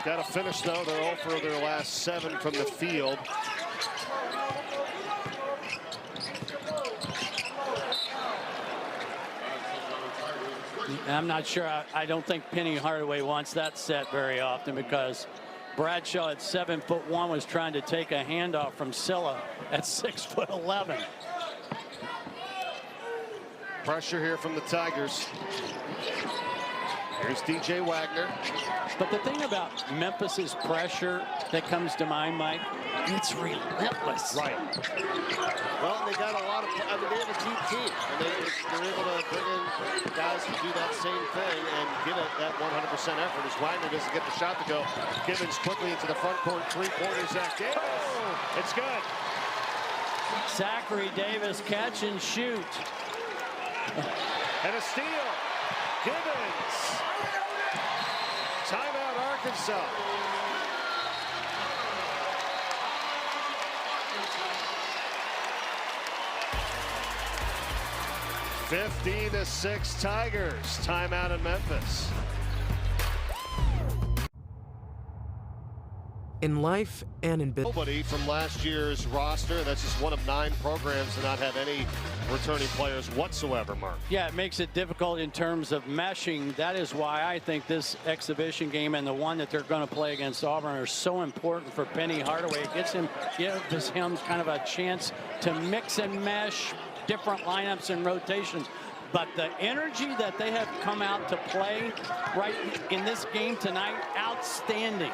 Got to finish, though. They're 0 for their last 7 from the field. I'm not sure. I don't think Penny Hardaway wants that set very often, because Bradshaw at 7'1" was trying to take a handoff from Silla at 6'11". Pressure here from the Tigers. Here's DJ Wagner. But the thing about Memphis's pressure that comes to mind, Mike, it's relentless. Right. Well, they got a lot of, I mean, they have a deep team, and they're able to bring in guys who do that same thing and give it that 100% effort. As Wagner doesn't get the shot to go. Gibbons quickly into the front court, three-pointer. Zach Davis. Oh, it's good. Zachary Davis, catch and shoot. And a steal. Gibbons. Timeout, Arkansas. (15-6) Tigers. Timeout in Memphis. In life and in business. Nobody from last year's roster. That's just one of 9 programs to not have any returning players whatsoever, Mark. Yeah, it makes it difficult in terms of meshing. That is why I think this exhibition game and the one that they're going to play against Auburn are so important for Penny Hardaway. It gives him kind of a chance to mix and mesh different lineups and rotations. But the energy that they have come out to play right in this game tonight, outstanding.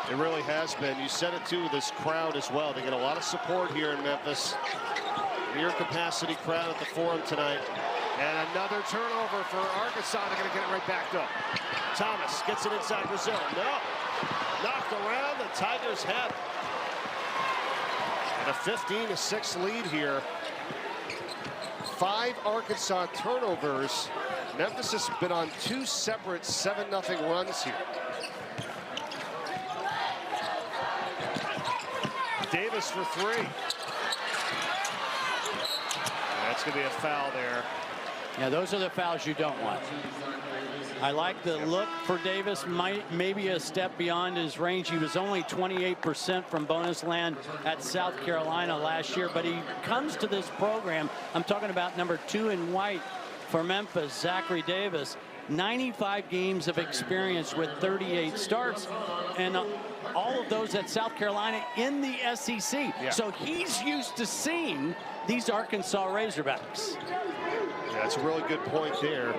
It really has been. You said it too, this crowd as well. They get a lot of support here in Memphis. Near capacity crowd at the Forum tonight. And another turnover for Arkansas. They're going to get it right back up. Thomas gets it inside Brazil. No. Knocked around. The Tigers have it. And a 15-6 lead here. 5 Arkansas turnovers. Memphis has been on 2 separate 7-0 runs here. Davis for 3. That's going to be a foul there. Yeah, those are the fouls you don't want. I like the look for Davis, maybe a step beyond his range. He was only 28% from bonus land at South Carolina last year, but he comes to this program. I'm talking about number 2 in white for Memphis, Zachary Davis. 95 games of experience with 38 starts, and all of those at South Carolina in the SEC. Yeah. So he's used to seeing these Arkansas Razorbacks. Yeah, that's a really good point there.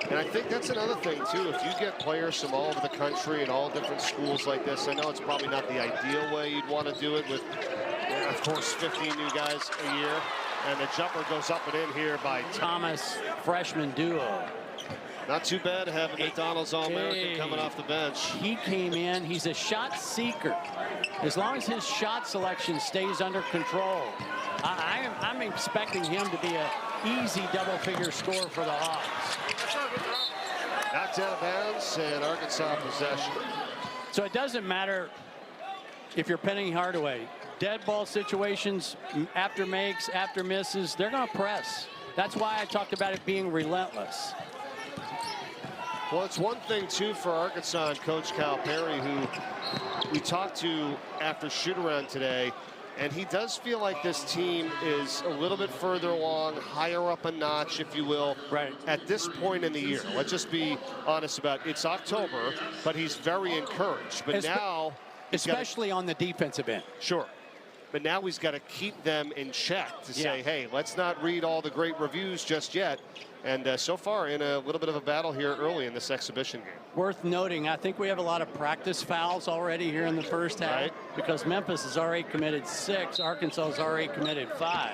And I think that's another thing, too. If you get players from all over the country and all different schools like this, I know it's probably not the ideal way you'd want to do it with, of course, 15 new guys a year. And the jumper goes up and in here by Thomas, freshman duo. Not too bad having McDonald's All-American coming off the bench. He came in. He's a shot seeker. As long as his shot selection stays under control, I'm expecting him to be an easy double-figure score for the Hawks. Knocked out of bounds and Arkansas possession. So it doesn't matter if you're Penny Hardaway. Dead ball situations, after makes, after misses, they're going to press. That's why I talked about it being relentless. Well, it's one thing, too, for Arkansas and Coach Calipari, who we talked to after shoot-around today, and he does feel like this team is a little bit further along, higher up a notch, if you will, right at this point in the year. Let's just be honest about it. It's October, but he's very encouraged. But now... Especially on the defensive end. Sure. But now he's got to keep them in check to say, hey, let's not read all the great reviews just yet. And so far in a little bit of a battle here early in this exhibition game. Worth noting, I think we have a lot of practice fouls already here in the first half, because Memphis has already committed 6, Arkansas has already committed 5.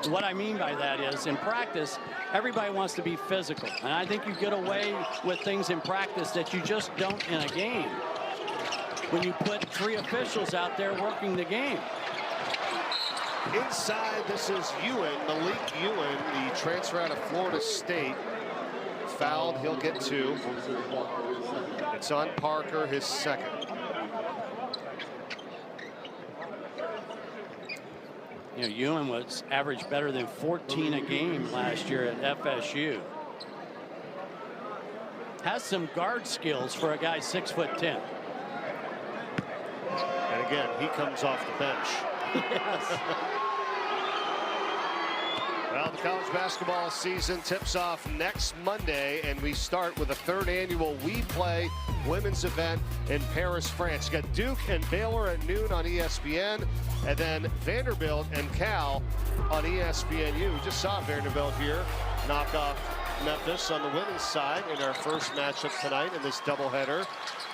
And what I mean by that is, in practice, everybody wants to be physical. And I think you get away with things in practice that you just don't in a game when you put 3 officials out there working the game. Inside, this is Ewan, Meleek Ewan, the transfer out of Florida State. Fouled, he'll get 2. It's on Parker, his second. You know, Ewan was averaged better than 14 a game last year at FSU. has some guard skills for a guy 6'10". And again, he comes off the bench. Yes. Well, the college basketball season tips off next Monday, and we start with the 3rd annual We Play women's event in Paris, France. You got Duke and Baylor at noon on ESPN, and then Vanderbilt and Cal on ESPNU. We just saw Vanderbilt here knock off Memphis on the women's side in our first matchup tonight in this doubleheader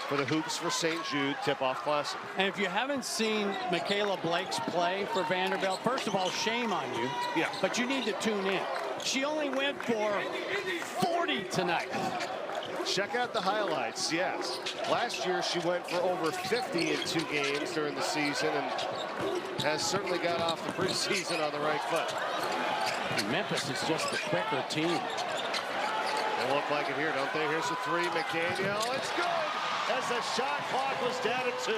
for the Hoops for St. Jude Tip-Off Classic. And if you haven't seen Michaela Blake's play for Vanderbilt, first of all, shame on you. Yeah. But you need to tune in. She only went for 40 tonight. Check out the highlights, yes. Last year, she went for over 50 in 2 games during the season and has certainly got off the preseason on the right foot. Memphis is just the quicker team. They look like it here, don't they? Here's a 3, McDaniel. It's good as the shot clock was down at 2.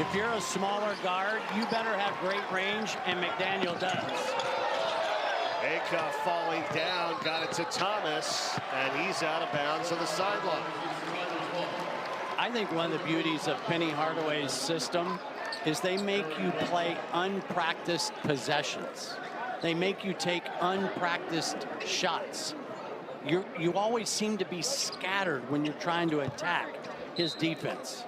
If you're a smaller guard, you better have great range, and McDaniel does. Aka falling down, got it to Thomas, and he's out of bounds on the sideline. I think one of the beauties of Penny Hardaway's system is they make you play unpracticed possessions. They make you take unpracticed shots. You always seem to be scattered when you're trying to attack his defense.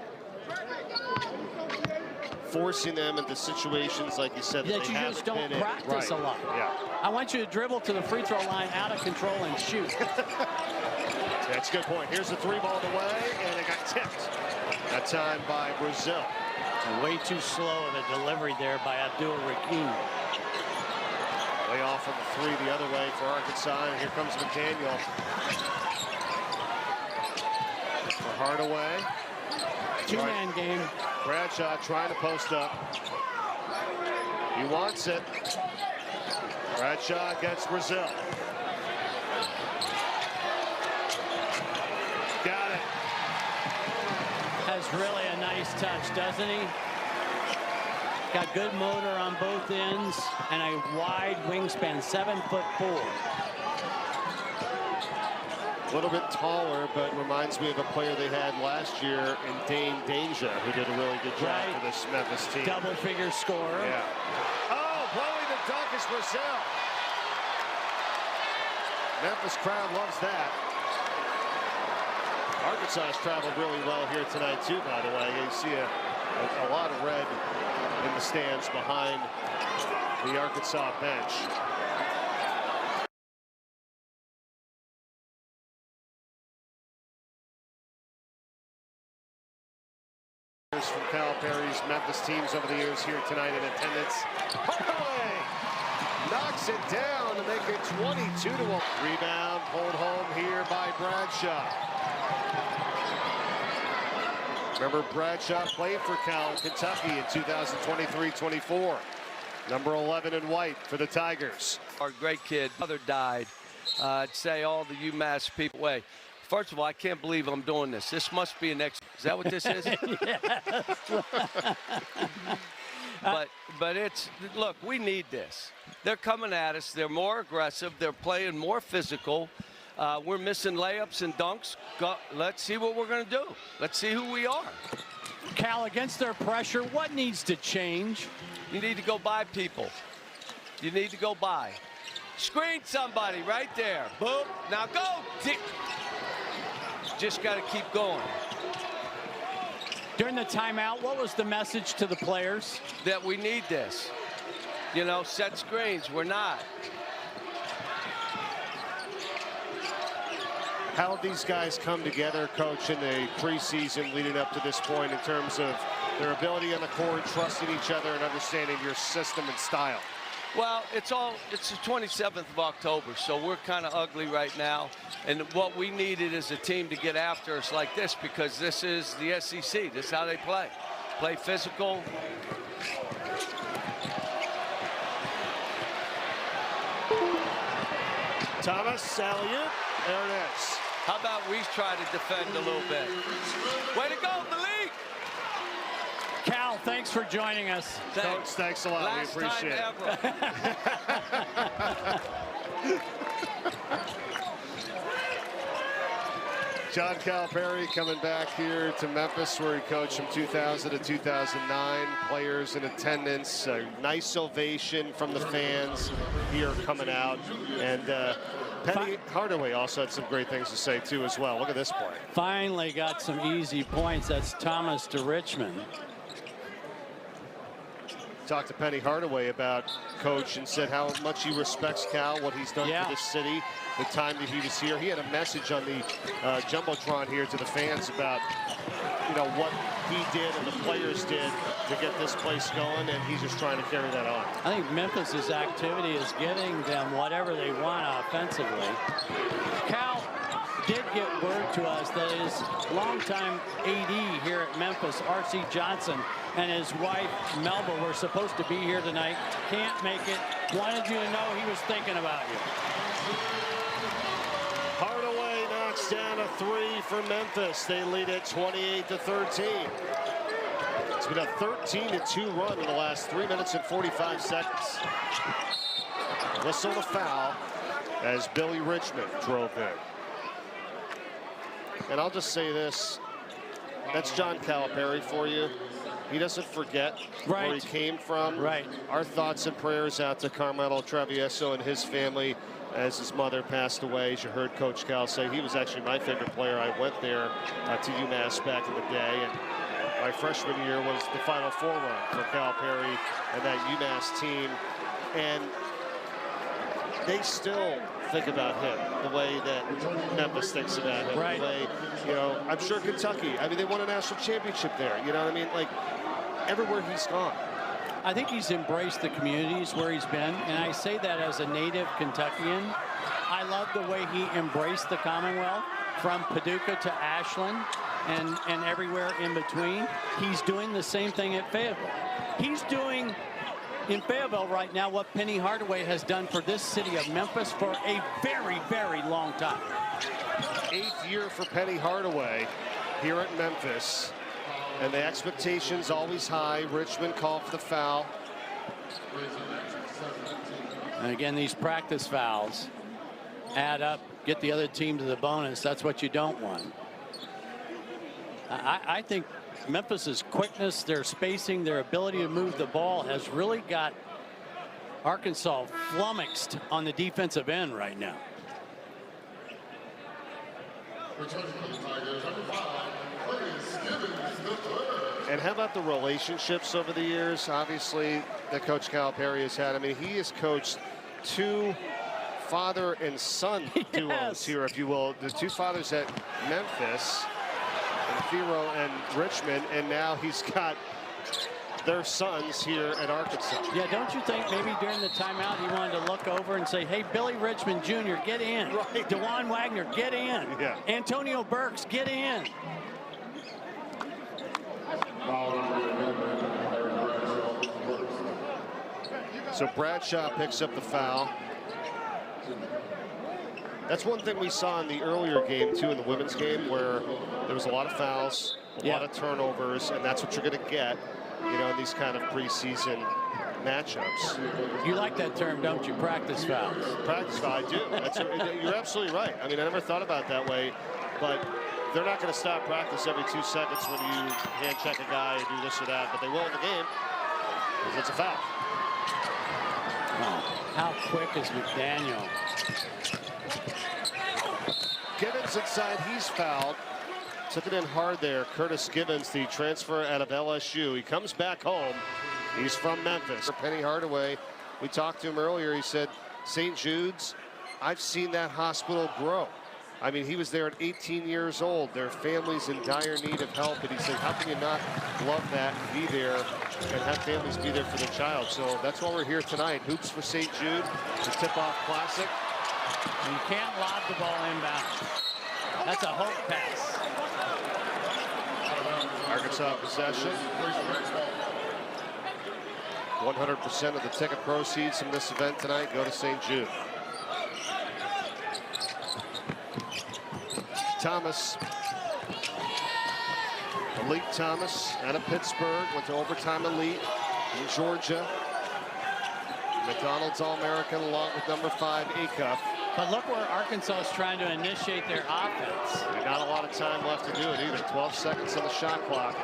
Forcing them into situations, like you said, that you just don't practice a lot. Yeah. I want you to dribble to the free throw line out of control and shoot. That's a good point. Here's the 3 ball away, and it got tipped. That time by Brazil. Way too slow of a delivery there by Abdul Rakim. Way off on the 3 the other way for Arkansas, and here comes McDaniel. For Hardaway. 2-man game. Bradshaw trying to post up. He wants it. Bradshaw gets Brazil. Got it. Has really a nice touch, doesn't he? Got good motor on both ends and a wide wingspan, 7'4". A little bit taller, but reminds me of a player they had last year in Dane Danger, who did a really good job for this Memphis team. Double-figure scorer. Yeah. Oh, blowing the dunk is Brazil. Memphis crowd loves that. Arkansas has traveled really well here tonight, too, by the way. You see a lot of red in the stands behind the Arkansas bench. From Calipari's Memphis teams over the years here tonight in attendance. Hardaway knocks it down to make it 22-1. Rebound pulled home here by Bradshaw. Remember, Bradshaw played for Cal in Kentucky in 2023-24. Number 11 in white for the Tigers. Our great kid, mother died. I'd say all the UMass people. Wait, first of all, I can't believe I'm doing this. This must be an Is that what this is? But it's, look, we need this. They're coming at us. They're more aggressive. They're playing more physical. We're missing layups and dunks. Let's see what we're going to do. Let's see who we are. Cal, against their pressure, what needs to change? You need to go by people. You need to go by. Screen somebody right there. Boom. Now go. Just got to keep going. During the timeout, what was the message to the players? That we need this. You know, set screens. We're not. How have these guys come together, Coach, in the preseason leading up to this point in terms of their ability on the court, trusting each other, and understanding your system and style? Well, it's the 27th of October, so we're kind of ugly right now. And what we needed is a team to get after us like this, because this is the SEC. This is how they play. Play physical. Thomas, alley-oop. There it is. How about we try to defend a little bit? Way to go, Meleek! Cal, thanks for joining us. Coach, thanks a lot. Last we appreciate it. John Calipari coming back here to Memphis, where he coached from 2000 to 2009. Players in attendance, a nice ovation from the fans here coming out. And Penny Hardaway also had some great things to say, too, as well. Look at this play. Finally got some easy points. That's Thomas to Richmond. Talked to Penny Hardaway about Coach and said how much he respects Cal, what he's done for this city, the time that he was here. He had a message on the Jumbotron here to the fans about, you know, what he did and the players did to get this place going, and he's just trying to carry that on. I think Memphis's activity is getting them whatever they want offensively. Cal did get word to us that his longtime AD here at Memphis, R.C. Johnson, and his wife, Melba, were supposed to be here tonight. Can't make it. Wanted you to know he was thinking about you. Hardaway knocks down a three for Memphis. They lead at 28-13. It's been a 13-2 run in the last 3 minutes and 45 seconds. Whistle the foul as Billy Richmond drove in. And I'll just say this, that's John Calipari for you. He doesn't forget where he came from. Our thoughts and prayers out to Carmelo Travieso and his family as his mother passed away. As you heard Coach Cal say, he was actually my favorite player. I went there to UMass back in the day, and my freshman year was the Final Four run for Calipari and that UMass team. And they still think about him the way that Memphis thinks about him. The way, you know, I'm sure Kentucky, I mean, they won a national championship there. You know what I mean? Like, everywhere he's gone. I think he's embraced the communities where he's been, and I say that as a native Kentuckian. I love the way he embraced the Commonwealth, from Paducah to Ashland and everywhere in between. He's doing the same thing at Fayetteville. He's doing in Fayetteville right now what Penny Hardaway has done for this city of Memphis for a very, very long time. 8th year for Penny Hardaway here at Memphis. And the expectations always high. Richmond called for the foul. And again, these practice fouls add up, get the other team to the bonus. That's what you don't want. I think Memphis's quickness, their spacing, their ability to move the ball has really got Arkansas flummoxed on the defensive end right now. And how about the relationships over the years, obviously, that Coach Calipari has had? I mean, he has coached two father and son duos here, if you will. The two fathers at Memphis, and Firo and Richmond, and now he's got their sons here at Arkansas. Yeah, don't you think maybe during the timeout he wanted to look over and say, hey, Billy Richmond Jr., get in. DeJuan Wagner, get in. Antonio Burks, get in. So Bradshaw picks up the foul. That's one thing we saw in the earlier game, too, in the women's game, where there was a lot of fouls, a lot of turnovers, and that's what you're going to get, you know, in these kind of preseason matchups. You like that term, don't you? Practice fouls. Practice foul, I do. You're absolutely right. I mean, I never thought about it that way, but they're not going to stop practice every 2 seconds when you hand check a guy and do this or that, but they will in the game because it's a foul. Wow. How quick is McDaniel? Gibbons inside, he's fouled. Took it in hard there. Curtis Gibbons, the transfer out of LSU. He comes back home. He's from Memphis. Penny Hardaway, we talked to him earlier. He said, St. Jude's, I've seen that hospital grow. I mean, he was there at 18 years old. Their family's in dire need of help. And he said, how can you not love that and be there and have families be there for their child? So that's why we're here tonight. Hoops for St. Jude, the tip-off classic. You can't lob the ball inbound. That's a hope pass. Arkansas possession. 100% of the ticket proceeds from this event tonight go to St. Jude. Thomas. Meleek Thomas out of Pittsburgh. Went to overtime elite in Georgia. McDonald's All-American along with number 5 Acuff. But look where Arkansas is trying to initiate their offense. Not a lot of time left to do it either. 12 seconds on the shot clock.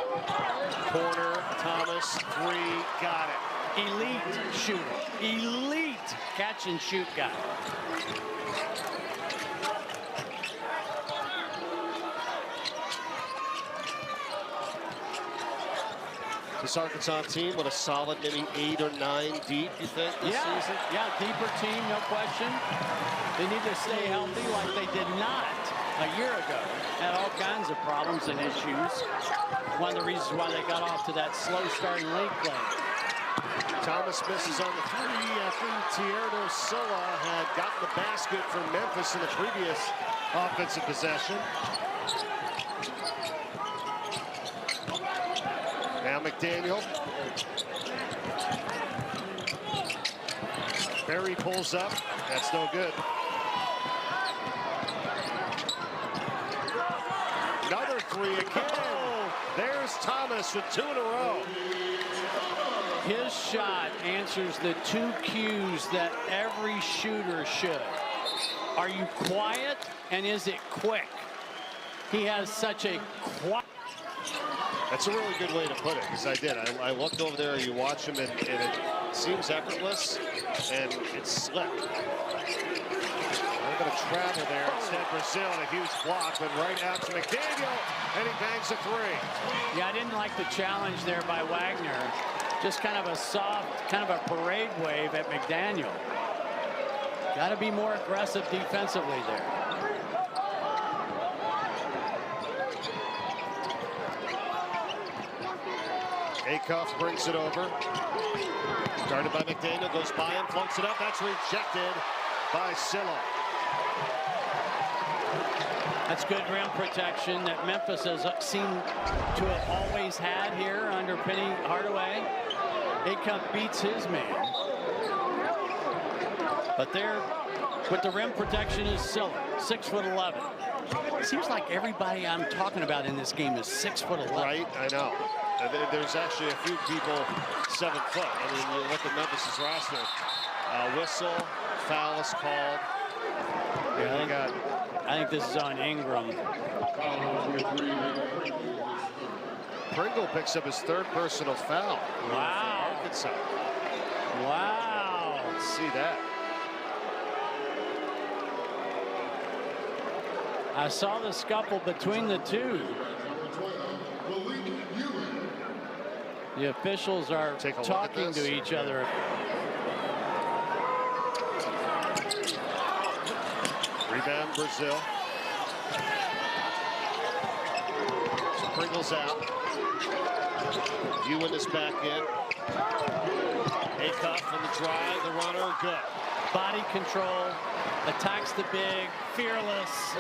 Corner, Thomas, three, got it. Elite shooter. Elite catch and shoot guy. This Arkansas team with a solid maybe 8 or 9 deep, you think, this season? Yeah, deeper team, no question. They need to stay healthy like they did not a year ago. Had all kinds of problems and issues. One of the reasons why they got off to that slow starting league play. Thomas misses on the three after Tierno Silla had gotten the basket for Memphis in the previous offensive possession. Now McDaniel. Berry pulls up. That's no good. Another three again. There's Thomas with 2 in a row. His shot answers the 2 cues that every shooter should. Are you quiet, and is it quick? He has such a quiet... That's a really good way to put it, because I did. I looked over there, you watch him, and it seems effortless, and it's slick. They're going to travel there. Instead, Brazil, and a huge block, but right out to McDaniel, and he bangs a three. Yeah, I didn't like the challenge there by Wagner. Just kind of a soft, kind of a parade wave at McDaniel. Got to be more aggressive defensively there. Acuff brings it over. Started by McDaniel, goes by him, floats it up. That's rejected by Silla. That's good rim protection that Memphis has seemed to have always had here under Penny Hardaway. Acuff beats his man. But there, with the rim protection is Silla, 6'11". It seems like everybody I'm talking about in this game is 6'11". Right, I know. There's actually a few people 7 foot. I mean, you look at Memphis's roster. Whistle, foul is called. Yeah, I think this is on Ingram. Pringle picks up his 3rd personal foul. Wow. Arkansas. Wow. Let's see that. I saw the scuffle between the two. The officials are talking to each other. Rebound, Brazil. Pringle's out. Ewan is back in. Acuff on the drive, the runner, good. Body control, attacks the big, fearless.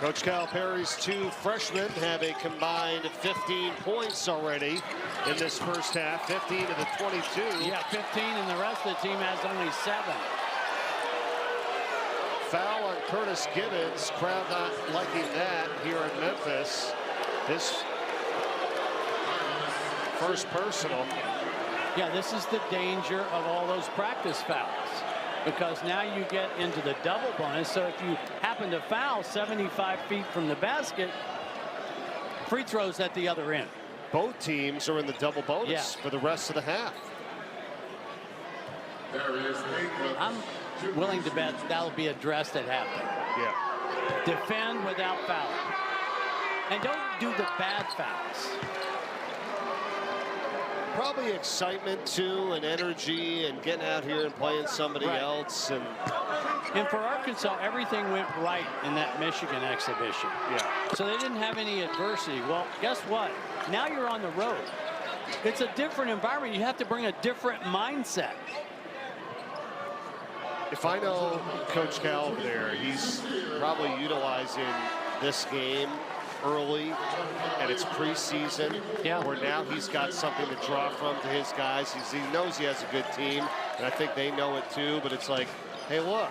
Coach Calipari's 2 freshmen have a combined 15 points already in this first half. 15 of the 22. Yeah, 15, and the rest of the team has only 7. Foul on Curtis Gibbons. Crowd not liking that here in Memphis. His first personal. Yeah, this is the danger of all those practice fouls, because now you get into the double bonus. So if you happen to foul 75 feet from the basket, free throws at the other end. Both teams are in the double bonus for the rest of the half. I'm willing to bet that'll be addressed at halftime. Yeah. Defend without fouling. And don't do the bad fouls. Probably excitement too, and energy, and getting out here and playing somebody else. And for Arkansas, everything went right in that Michigan exhibition. Yeah. So they didn't have any adversity. Well, guess what? Now you're on the road. It's a different environment. You have to bring a different mindset. If I know Coach Cal over there, he's probably utilizing this game early, and it's preseason, where now he's got something to draw from to his guys. He knows he has a good team, and I think they know it too, but it's like, hey, look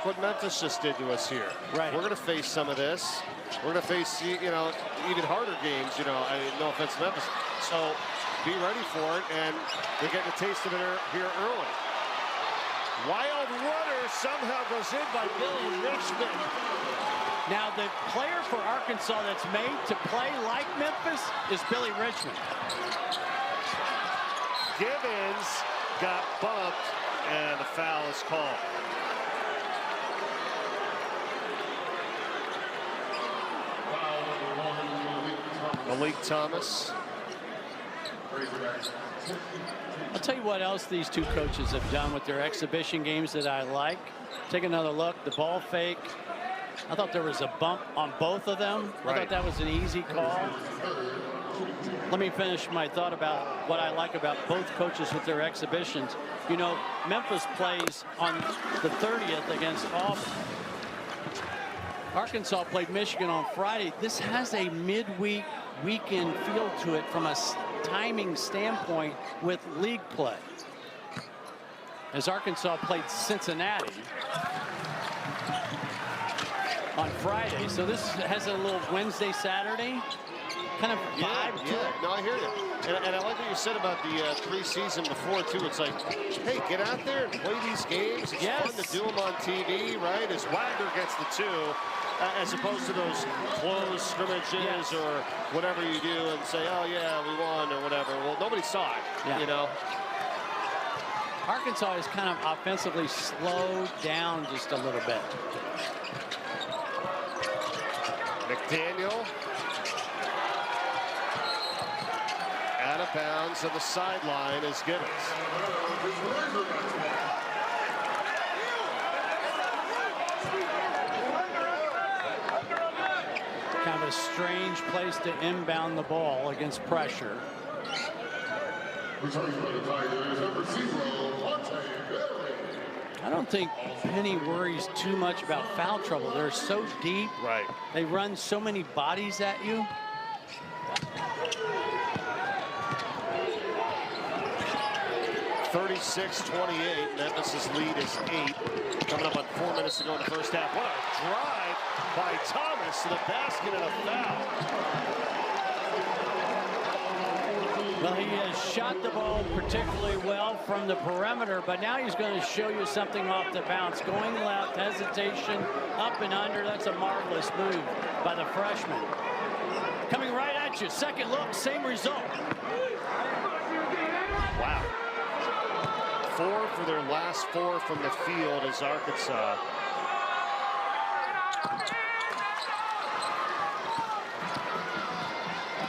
what Memphis just did to us here. Right. We're going to face some of this. We're going to face, you know, even harder games, you know, no offense to Memphis. So be ready for it, and they're getting a taste of it here early. Wild runner somehow goes in by Billy Richmond. Now, the player for Arkansas that's made to play like Memphis is Billy Richmond. Gibbons got bumped, and the foul is called. Meleek Thomas. I'll tell you what else these two coaches have done with their exhibition games that I like. Take another look. The ball fake. I thought there was a bump on both of them. I thought that was an easy call. Let me finish my thought about what I like about both coaches with their exhibitions. You know, Memphis plays on the 30th against Auburn. Arkansas played Michigan on Friday. This has a midweek weekend feel to it from a timing standpoint with league play. As Arkansas played Cincinnati on Friday, so this has a little Wednesday, Saturday kind of vibe to it. No, I hear you. And I like what you said about the preseason before, too. It's like, hey, get out there and play these games. It's fun to do them on TV, right? As Wagner gets the 2, as opposed to those closed scrimmages or whatever you do and say, oh, yeah, we won or whatever. Well, nobody saw it, you know. Arkansas is kind of offensively slowed down just a little bit. McDaniel. Out of bounds on the sideline is Gibbons. Kind of a strange place to inbound the ball against pressure. I don't think Penny worries too much about foul trouble. They're so deep. Right. They run so many bodies at you. (36-28). Memphis' lead is 8. Coming up on 4 minutes to go in the first half. What a drive by Thomas to the basket and a foul. Well, he has shot the ball particularly well from the perimeter, but now he's going to show you something off the bounce. Going left, hesitation, up and under. That's a marvelous move by the freshman. Coming right at you. Second look, same result. Wow. 4 for their last 4 from the field is Arkansas.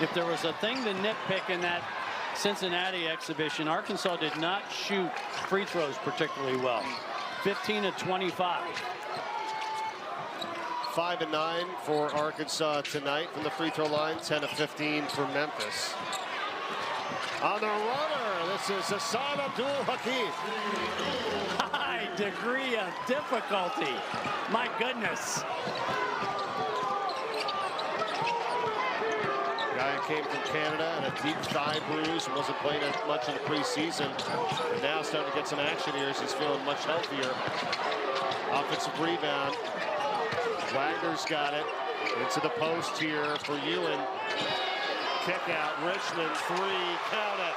If there was a thing to nitpick in that Cincinnati exhibition, Arkansas did not shoot free throws particularly well. 15 of 25. 5 of 9 for Arkansas tonight from the free throw line. 10 of 15 for Memphis. On the runner, this is Hassan Abdul-Hakim. High degree of difficulty. My goodness. Guy came from Canada and a deep thigh bruise and wasn't playing much in the preseason. And now starting to get some action here as he's feeling much healthier. Offensive rebound. Wagner's got it. Into the post here for Ewan. Kick out. Richmond 3. Count it.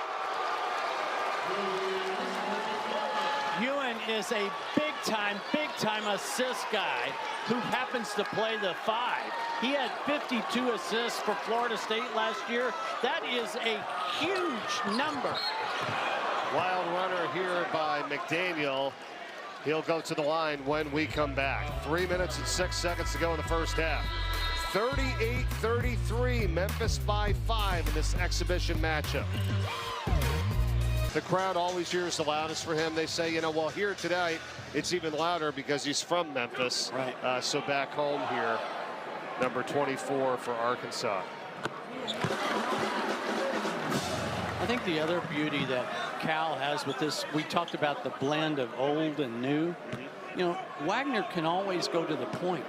Ewan is a big time assist guy who happens to play the 5. He had 52 assists for Florida State last year. That is a huge number. Wild runner here by McDaniel. He'll go to the line when we come back. 3 minutes and 6 seconds to go in the first half. 38-33, Memphis by 5 in this exhibition matchup. The crowd always hears the loudest for him. They say, you know, well, here tonight, it's even louder because he's from Memphis. Right. So back home here, number 24 for Arkansas. I think the other beauty that Cal has with this, we talked about the blend of old and new. You know, Wagner can always go to the point.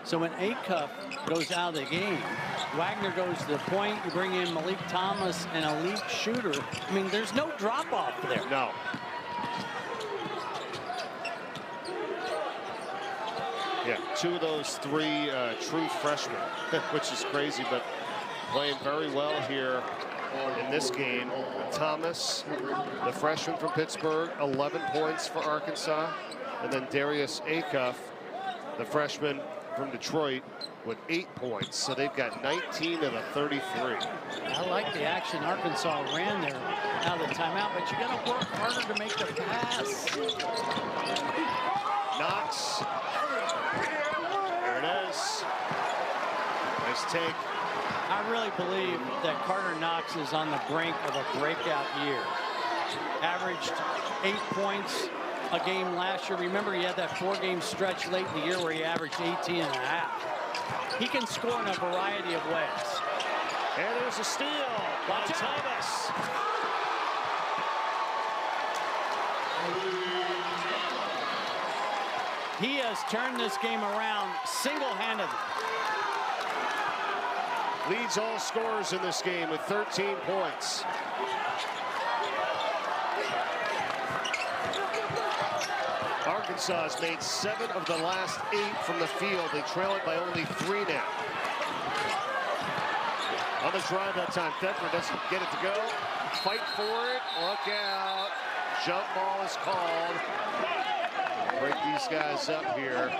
So when Acuff goes out of the game, Wagner goes to the point, you bring in Meleek Thomas, an elite shooter. I mean, there's no drop-off there. No. Yeah, 2 of those 3 true freshmen, which is crazy, but playing very well here in this game. Thomas, the freshman from Pittsburgh, 11 points for Arkansas. And then Darius Acuff, the freshman from Detroit, with 8 points. So they've got 19 of the 33. I like the action Arkansas ran there out of the timeout, but you got to work harder to make the pass. Knox. There it is. Nice take. I really believe that Carter Knox is on the brink of a breakout year. Averaged 8 points a game last year. Remember, he had that 4-game stretch late in the year where he averaged 18 and a half. He can score in a variety of ways. And there's a steal by Thomas. He has turned this game around single-handedly. Leads all scorers in this game with 13 points. Arkansas has made 7 of the last 8 from the field. They trail it by only 3 now. On the drive that time, Thetford doesn't get it to go. Fight for it. Look out. Jump ball is called. Break these guys up here.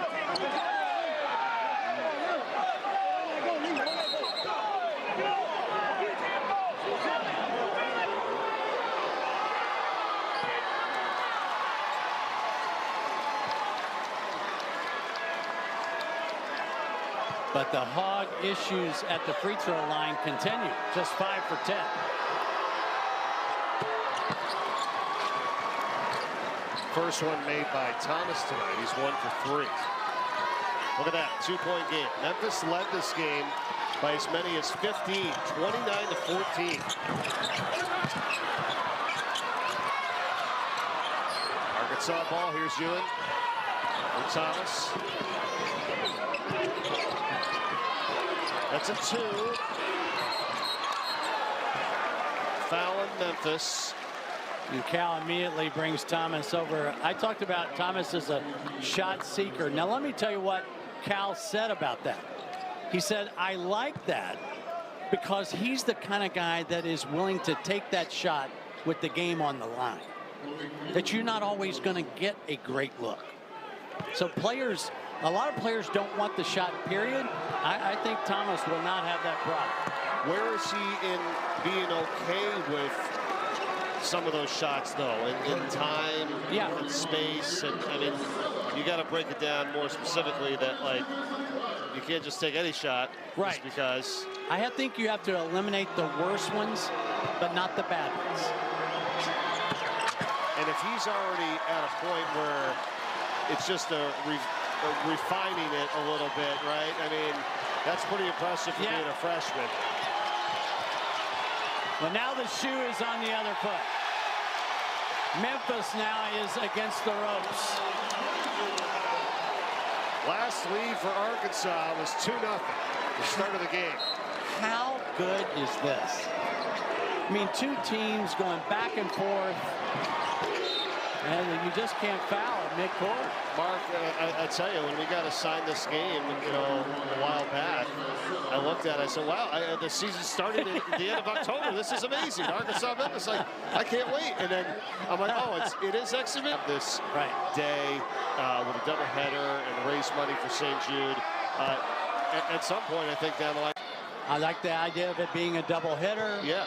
But the Hog issues at the free throw line continue. Just 5 for 10. First one made by Thomas tonight. He's 1 for 3. Look at that, 2-point game. Memphis led this game by as many as 15, 29 to 14. Arkansas ball, here's Ewan for Thomas. That's a 2. Foul in Memphis. And Cal immediately brings Thomas over. I talked about Thomas as a shot seeker. Now let me tell you what Cal said about that. He said, I like that because he's the kind of guy that is willing to take that shot with the game on the line. That you're not always going to get a great look. So players, a lot of players don't want the shot, period. I think Thomas will not have that problem. Where is he in being okay with some of those shots, though? In time, in space, and I mean, you got to break it down more specifically that, like, you can't just take any shot. Right. Just because. I think you have to eliminate the worst ones, but not the bad ones. And if he's already at a point where it's just refining it a little bit, right? I mean, that's pretty impressive for being a freshman. Well, now the shoe is on the other foot. Memphis now is against the ropes. Last lead for Arkansas was 2-0, the start of the game. How good is this? I mean, two teams going back and forth, and you just can't foul at midcourt. Mark, I tell you, when we got assigned this game, you know, a while back, I looked at it, I said, wow, the season started at the end of October. This is amazing. Arkansas, Memphis, like, I can't wait. And then I'm like, oh, it is exhibition this day with a doubleheader and raise money for St. Jude. At some point, I think down the line. I like the idea of it being a doubleheader. Yeah,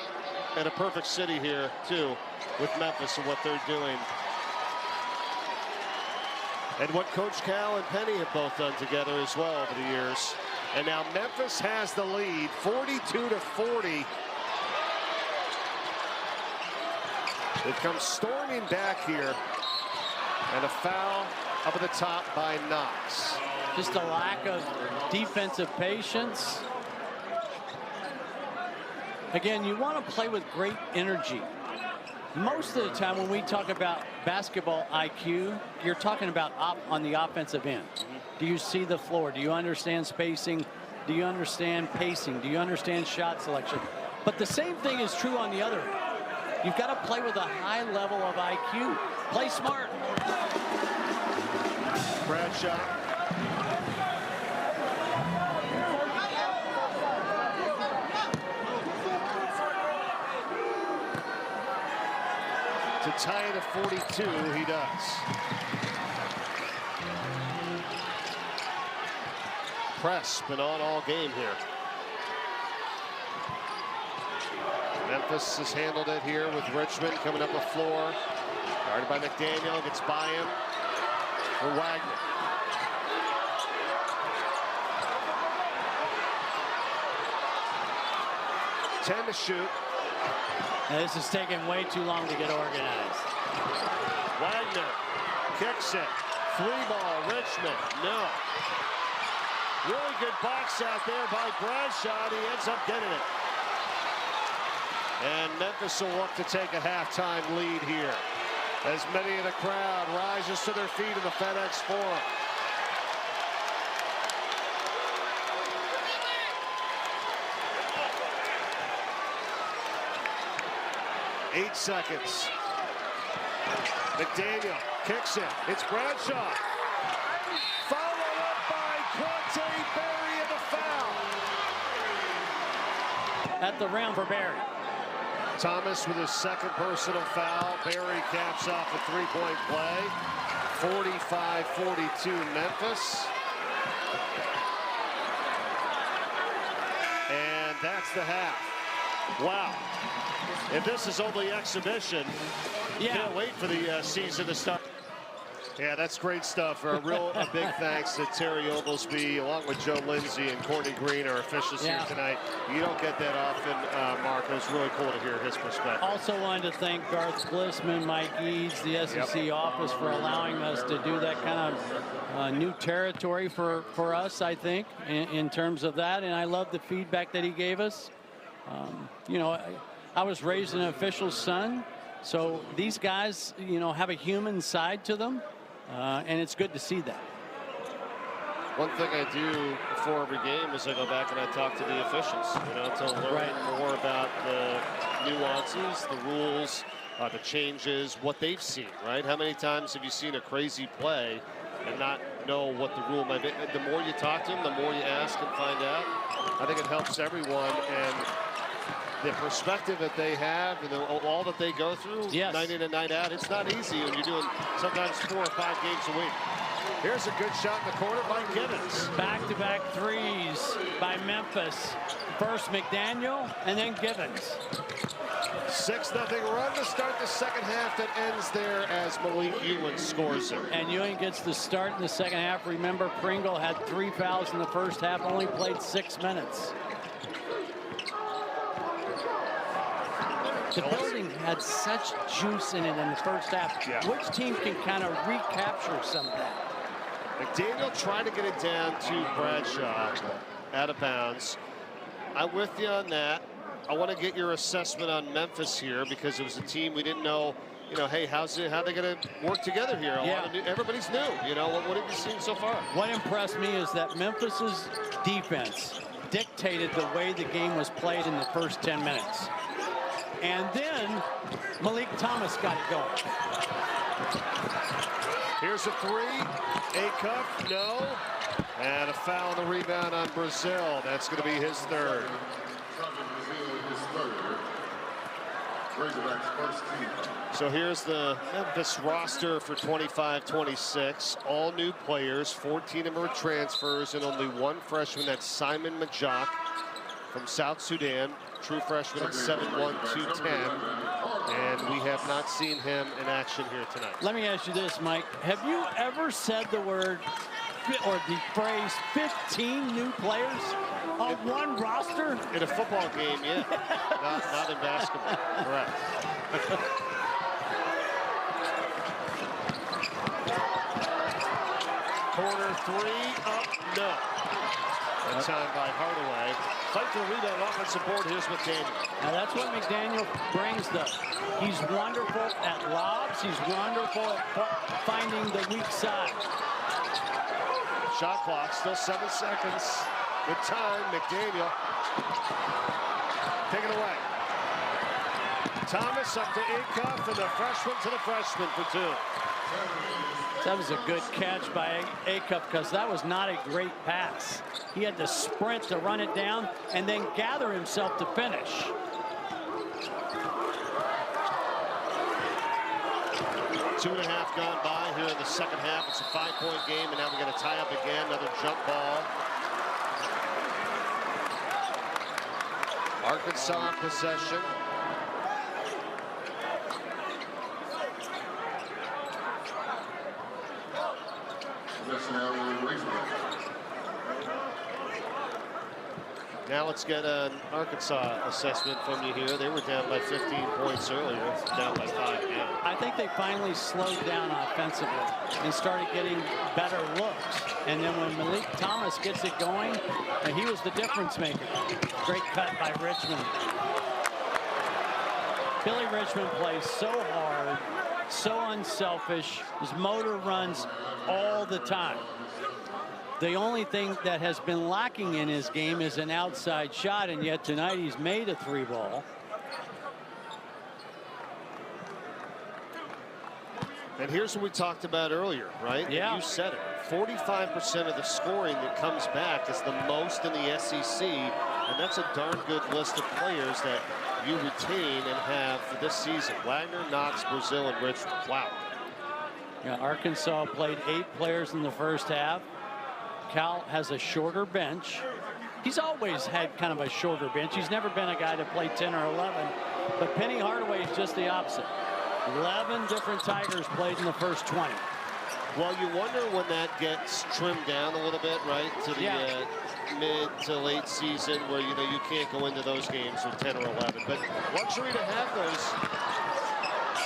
and a perfect city here, too, with Memphis and what they're doing. And what Coach Cal and Penny have both done together as well over the years. And now Memphis has the lead, 42-40. They've come storming back here. And a foul up at the top by Knox. Just a lack of defensive patience. Again, you want to play with great energy. Most of the time when we talk about basketball IQ, you're talking about on the offensive end. Do you see the floor? Do you understand spacing? Do you understand pacing? Do you understand shot selection? But the same thing is true on the other end. You've got to play with a high level of IQ. Play smart. Bradshaw. To tie it at 42, he does. Press been on all game here. Memphis has handled it here with Richmond coming up the floor. Guarded by McDaniel, gets by him for Wagner. Ten to shoot. Now, this is taking way too long to get organized. Wagner kicks it. 3-ball, Richmond, no. Really good box out there by Bradshaw, and he ends up getting it. And Memphis will look to take a halftime lead here, as many in the crowd rises to their feet in the FedEx Forum. Eight seconds. McDaniel kicks it. It's Bradshaw. Followed up by Quante Berry in the foul. At the rim for Berry. Thomas with his second personal foul. Berry caps off a three-point play. 45-42 Memphis. And that's the half. Wow. If this is only exhibition, can't wait for the season to start. Yeah, that's great stuff. A big thanks to Terry Oglesby, along with Joe Lindsay and Courtney Green, our officials here tonight. You don't get that often, Mark. It was really cool to hear his perspective. Also wanted to thank Garth Glissman, Mike Eads, the SEC office for allowing us to do that kind of new territory for us, I think, in terms of that. And I love the feedback that he gave us. You know, I was raised an official's son, so these guys, you know, have a human side to them, and it's good to see that. One thing I do before every game is I go back and I talk to the officials, you know, to learn more about the nuances, the rules, the changes, what they've seen, right? How many times have you seen a crazy play and not know what the rule might be? The more you talk to them, the more you ask and find out. I think it helps everyone, and the perspective that they have and all that they go through night in and night out, it's not easy when you're doing sometimes 4 or 5 games a week. Here's a good shot in the corner by Givens. Back-to-back threes by Memphis. First McDaniel and then Givens. 6-0 run to start the second half that ends there as Meleek Ewing scores it. And Ewing gets the start in the second half. Remember, Pringle had 3 fouls in the first half, only played 6 minutes. The building had such juice in it in the first half. Which team can kind of recapture some of that? McDaniel trying to get it down to Bradshaw out of bounds. I'm with you on that. I want to get your assessment on Memphis here, because it was a team we didn't know, you know, hey, how are they going to work together here? Everybody's new. You know, what have you seen so far? What impressed me is that Memphis's defense dictated the way the game was played in the first 10 minutes. And then Malik Thomas got it going. Here's a three. Acuff, no. And a foul on the rebound on Brazil. That's going to be his third. So here's the Memphis roster for 25-26. All new players, 14 of them are transfers, and only one freshman. That's Simon Majak from South Sudan. True freshman at 7'1", 210. And we have not seen him in action here tonight. Let me ask you this, Mike. Have you ever said the word or the phrase 15 new players on one roster? In a football game, yeah. not in basketball. Correct. Corner three, up, no. That time by Hardaway. Fight for the rebound, offensive board. Here's McDaniel. Now that's what McDaniel brings, though. He's wonderful at lobs. He's wonderful at finding the weak side. Shot clock, still 7 seconds. Good time, McDaniel. Take it away. Thomas up to Acuff, and the freshman to the freshman for 2. That was a good catch by Acuff, because that was not a great pass. He had to sprint to run it down and then gather himself to finish. 2.5 gone by here in the second half. It's a 5-point game, and now we're going to tie up again. Another jump ball. Arkansas possession. Now let's get an Arkansas assessment from you here. They were down by 15 points earlier, down by 5 now. I think they finally slowed down offensively and started getting better looks. And then when Meleek Thomas gets it going, and he was the difference maker. Great cut by Richmond. Billy Richmond plays so hard, so unselfish. His motor runs all the time. The only thing that has been lacking in his game is an outside shot, and yet tonight he's made a 3-ball. And here's what we talked about earlier, right? Yeah. You said it. 45% of the scoring that comes back is the most in the SEC, and that's a darn good list of players that you retain and have for this season. Wagner, Knox, Brazil, and Richmond. Wow. Yeah, Arkansas played 8 players in the first half. Cal has a shorter bench. He's always had kind of a shorter bench. He's never been a guy to play 10 or 11. But Penny Hardaway is just the opposite. 11 different Tigers played in the first 20. Well, you wonder when that gets trimmed down a little bit, right? To the mid to late season where, you know, you can't go into those games with 10 or 11. But luxury to have those.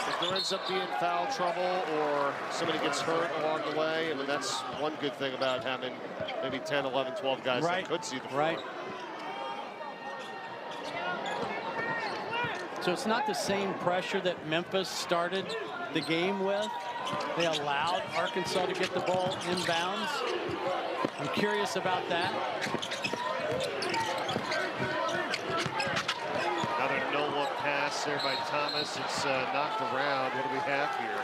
If there ends up being foul trouble or somebody gets hurt along the way, I mean, that's one good thing about having maybe 10, 11, 12 guys that could see the floor. Right. So it's not the same pressure that Memphis started the game with. They allowed Arkansas to get the ball inbounds. I'm curious about that. Another no-look pass there by Thomas. It's knocked around. What do we have here?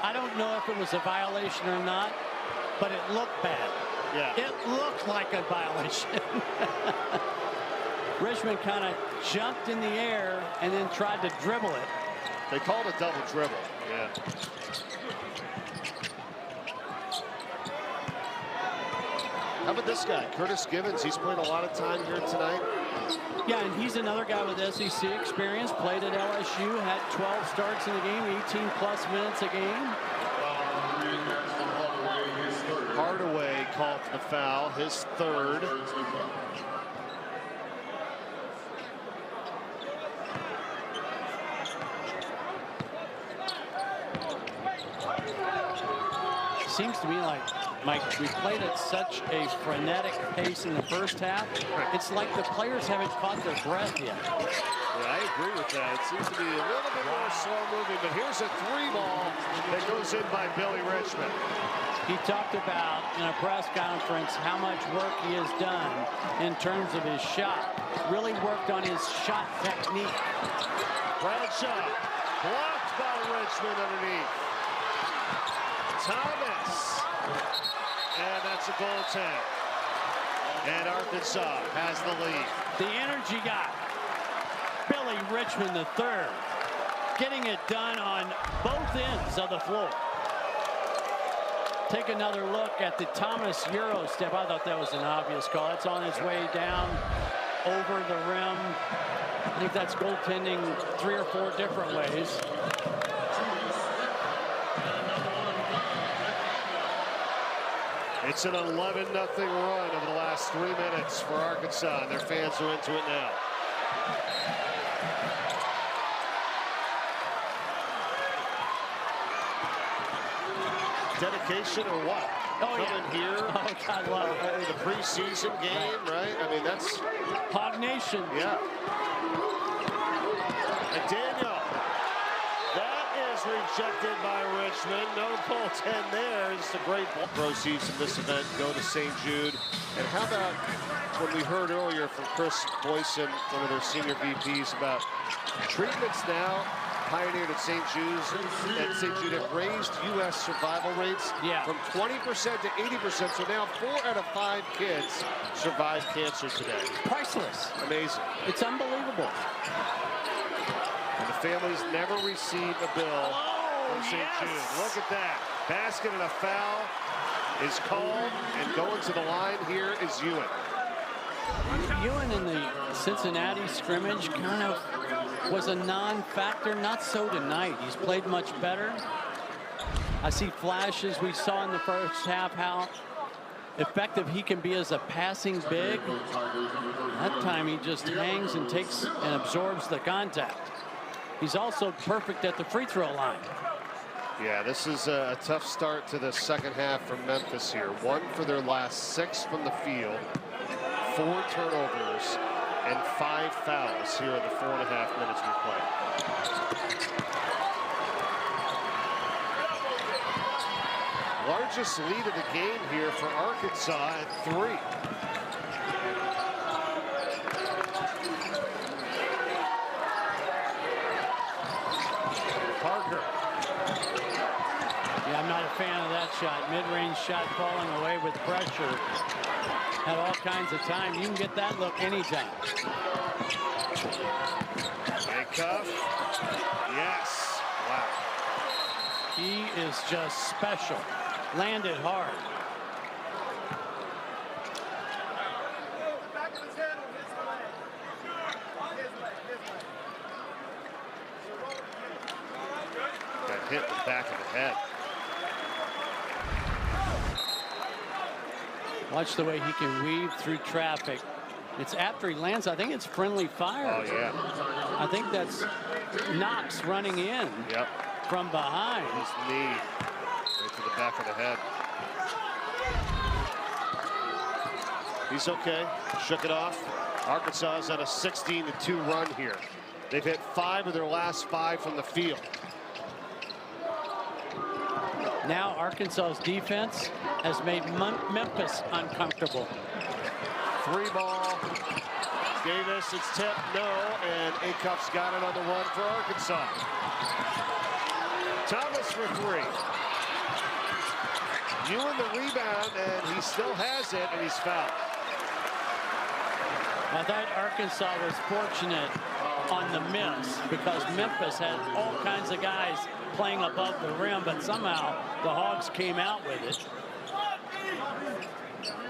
I don't know if it was a violation or not, but it looked bad. Yeah. It looked like a violation. Richmond kind of jumped in the air and then tried to dribble it. They called a double dribble. Yeah. How about this guy, Curtis Givens? He's played a lot of time here tonight. Yeah, and he's another guy with SEC experience. Played at LSU, had 12 starts in the game, 18+ minutes a game. Hardaway called for the foul, his third. Seems to me like, Mike, we played at such a frenetic pace in the first half. It's like the players haven't caught their breath yet. Yeah, I agree with that. It seems to be a little bit more slow moving, but here's a 3-ball that goes in by Billy Richmond. He talked about in a press conference how much work he has done in terms of his shot. Really worked on his shot technique. Bradshaw blocked by Richmond underneath. Thomas, and that's a goaltend. And Arkansas has the lead. The energy guy, Billy Richmond III, getting it done on both ends of the floor. Take another look at the Thomas Euro step. I thought that was an obvious call. It's on its way down over the rim. I think that's goaltending 3 or 4 different ways. It's an 11-0 run over the last 3 minutes for Arkansas, and their fans are into it now. Dedication or what? Oh, Coming here. Oh, God, love it. The preseason game, right? I mean, that's... Hog Nation. Yeah. And Daniel. That is rejected by Richmond. No goaltend there. It's a great ball. Proceeds from this event go to St. Jude. And how about when we heard earlier from Chris Boyson, one of their senior VPs, about treatments now pioneered at St. Jude have raised U.S. survival rates from 20% to 80%. So now 4 out of 5 kids survive cancer today. Priceless. Amazing. It's unbelievable. And the families never received a bill from St. yes. Jude. Look at that. Basket and a foul is called, and going to the line here is Ewan. Ewan in the Cincinnati scrimmage kind of was a non-factor. Not so tonight. He's played much better. I see flashes we saw in the first half how effective he can be as a passing big. That time he just hangs and takes and absorbs the contact. He's also perfect at the free throw line. Yeah, this is a tough start to the second half from Memphis here. 1 for their last 6 from the field, 4 turnovers, and 5 fouls here in the 4.5 minutes we played. Largest lead of the game here for Arkansas at 3. Parker. Yeah, I'm not a fan of that shot. Mid-range shot falling away with pressure. Had all kinds of time. You can get that look anytime. Handcuff. Yes. Wow. He is just special. Landed hard. Got hit in the back of the head. Watch the way he can weave through traffic. It's after he lands. I think it's friendly fire. Oh, yeah. I think that's Knox running in Yep. from behind. His knee right to the back of the head. He's okay. Shook it off. Arkansas is on a 16-2 run here. They've hit 5 of their last 5 from the field. Now Arkansas's defense has made Memphis uncomfortable. 3 ball. Davis, it's tipped, no, and Acuff's got it on the run for Arkansas. Thomas for 3. Ewan the rebound, and he still has it, and he's fouled. I thought Arkansas was fortunate on the miss because Memphis had all kinds of guys playing above the rim, but somehow the Hogs came out with it.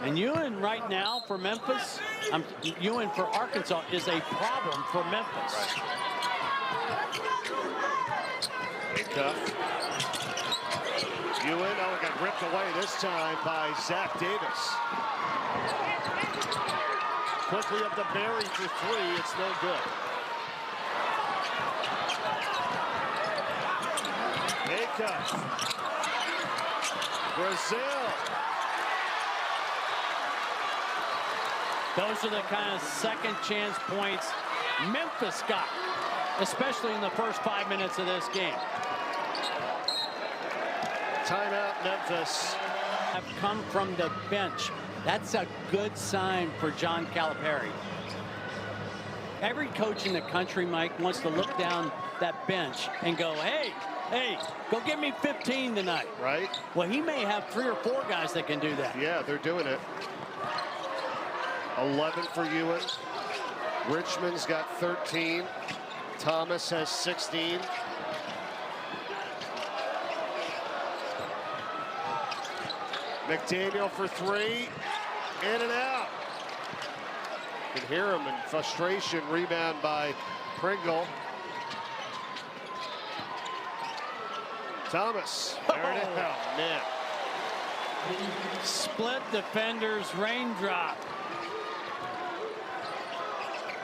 And Ewan right now for Memphis, Ewan for Arkansas is a problem for Memphis. Acuff. Ewan, oh, it got ripped away this time by Zach Davis. Quickly up to Berry for 3, it's no good. Acuff. Brazil. Those are the kind of second chance points Memphis got, especially in the first 5 minutes of this game. Timeout, Memphis. Have come from the bench. That's a good sign for John Calipari. Every coach in the country, Mike, wants to look down that bench and go, hey, go get me 15 tonight. Right? Well, he may have 3 or 4 guys that can do that. Yeah, they're doing it. 11 for Ewan. Richmond's got 13. Thomas has 16. McDaniel for 3. In and out. You can hear him in frustration. Rebound by Pringle. Thomas. There it is. Oh, man. Split defenders, raindrop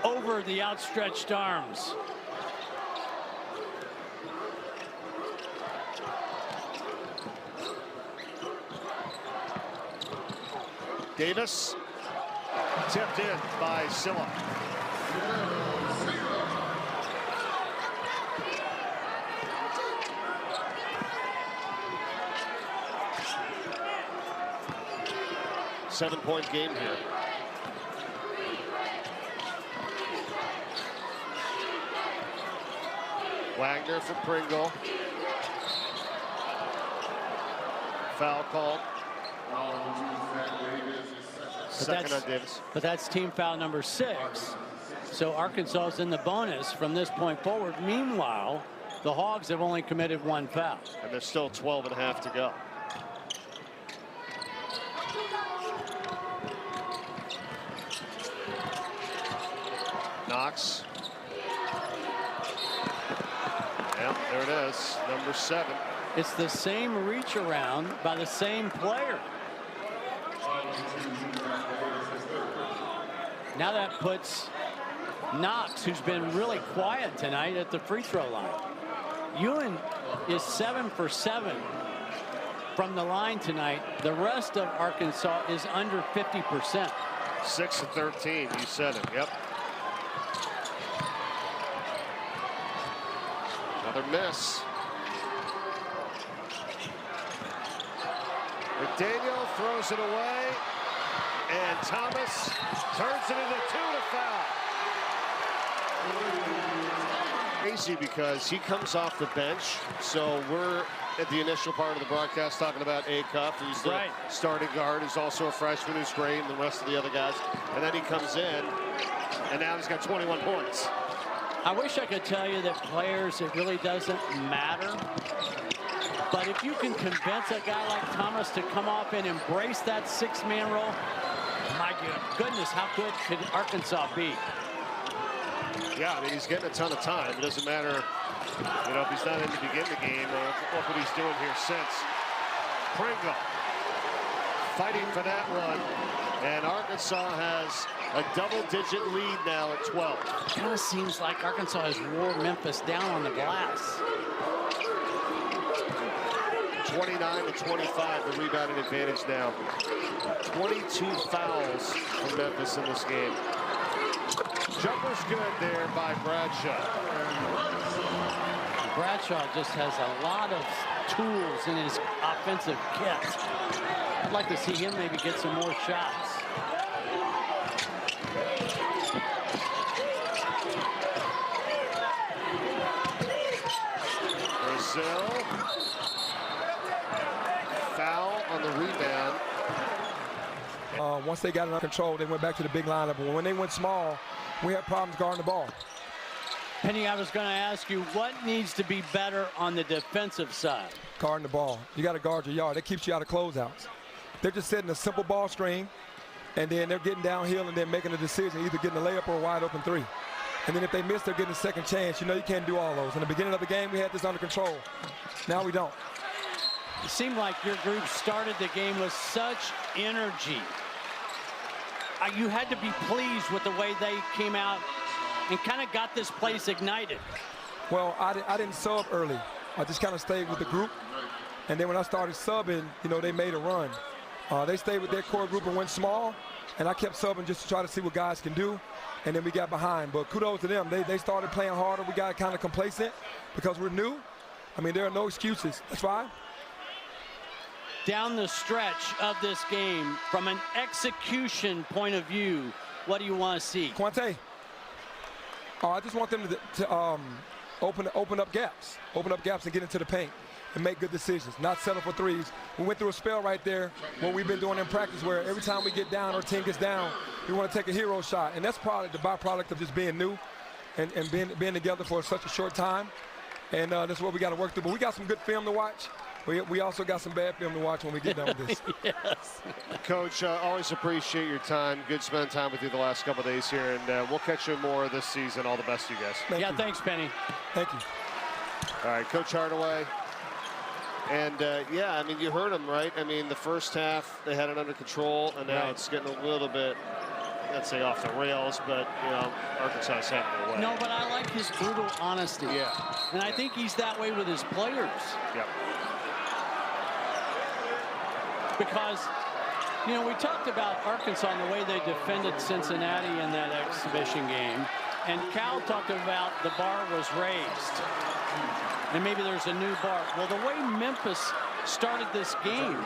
over the outstretched arms. Davis tipped in by Silla. Seven-point game here. Wagner for Pringle. Foul called. Second on Davis. But that's team foul number 6. So Arkansas is in the bonus from this point forward. Meanwhile, the Hogs have only committed 1 foul. And there's still 12 and a half to go. Knox. Yep, there it is, number 7. It's the same reach around by the same player. Now that puts Knox, who's been really quiet tonight, at the free throw line. Ewan is 7 for 7 from the line tonight. The rest of Arkansas is under 50%. 6 of 13, you said it, yep. Another miss. McDaniel throws it away, and Thomas turns it into 2 to foul. Crazy because he comes off the bench, so we're at the initial part of the broadcast talking about Acuff, who's the starting guard, who's also a freshman who's great, and the rest of the other guys. And then he comes in, and now he's got 21 points. I wish I could tell you that players, it really doesn't matter. But if you can convince a guy like Thomas to come off and embrace that 6-man role, my goodness, how good could Arkansas be? Yeah, I mean, he's getting a ton of time. It doesn't matter, you know, if he's not in to begin the game. Look what he's doing here since. Pringle fighting for that one. And Arkansas has a double-digit lead now at 12. It kind of seems like Arkansas has wore Memphis down on the glass. 29 to 25, the rebounding advantage now. 22 fouls for Memphis in this game. Jumper's good there by Bradshaw. Bradshaw just has a lot of tools in his offensive kit. I'd like to see him maybe get some more shots. Brazil. Foul on the rebound. Once they got it under control, they went back to the big lineup. But when they went small, we had problems guarding the ball. Penny, I was going to ask you, what needs to be better on the defensive side? Guarding the ball. You got to guard your yard. That keeps you out of closeouts. They're just setting a simple ball screen, and then they're getting downhill and then making a decision, either getting a layup or a wide open 3. And then if they miss, they're getting a second chance. You know you can't do all those. In the beginning of the game, we had this under control. Now we don't. It seemed like your group started the game with such energy. You had to be pleased with the way they came out and kind of got this place ignited. Well, I didn't sub early. I just kind of stayed with the group. And then when I started subbing, you know, they made a run. They stayed with their core group and went small. And I kept subbing just to try to see what guys can do. And then we got behind. But kudos to them. They started playing harder. We got kind of complacent because we're new. I mean, there are no excuses. That's fine. Down the stretch of this game, from an execution point of view, what do you want to see? Quante, I just want them to open up gaps and get into the paint and make good decisions, not settle for threes. We went through a spell right there, what we've been doing in practice, where every time we get down or team gets down, we want to take a hero shot. And that's probably the byproduct of just being new and being together for such a short time. And that's what we got to work through. But we got some good film to watch. We also got some bad film to watch when we get done with this. Yes. Coach, always appreciate your time. Good spending time with you the last couple of days here, and we'll catch you more this season. All the best to you guys. Thanks, Penny. Thank you. All right, Coach Hardaway. And, yeah, I mean, you heard him, right? I mean, the first half, they had it under control, and now it's getting a little bit, let's say, off the rails, but, you know, Arkansas is having their way. No, but I like his brutal honesty. Yeah. And I think he's that way with his players. Yep. Because, you know, we talked about Arkansas and the way they defended Cincinnati in that exhibition game. And Cal talked about the bar was raised. And maybe there's a new bar. Well, the way Memphis started this game,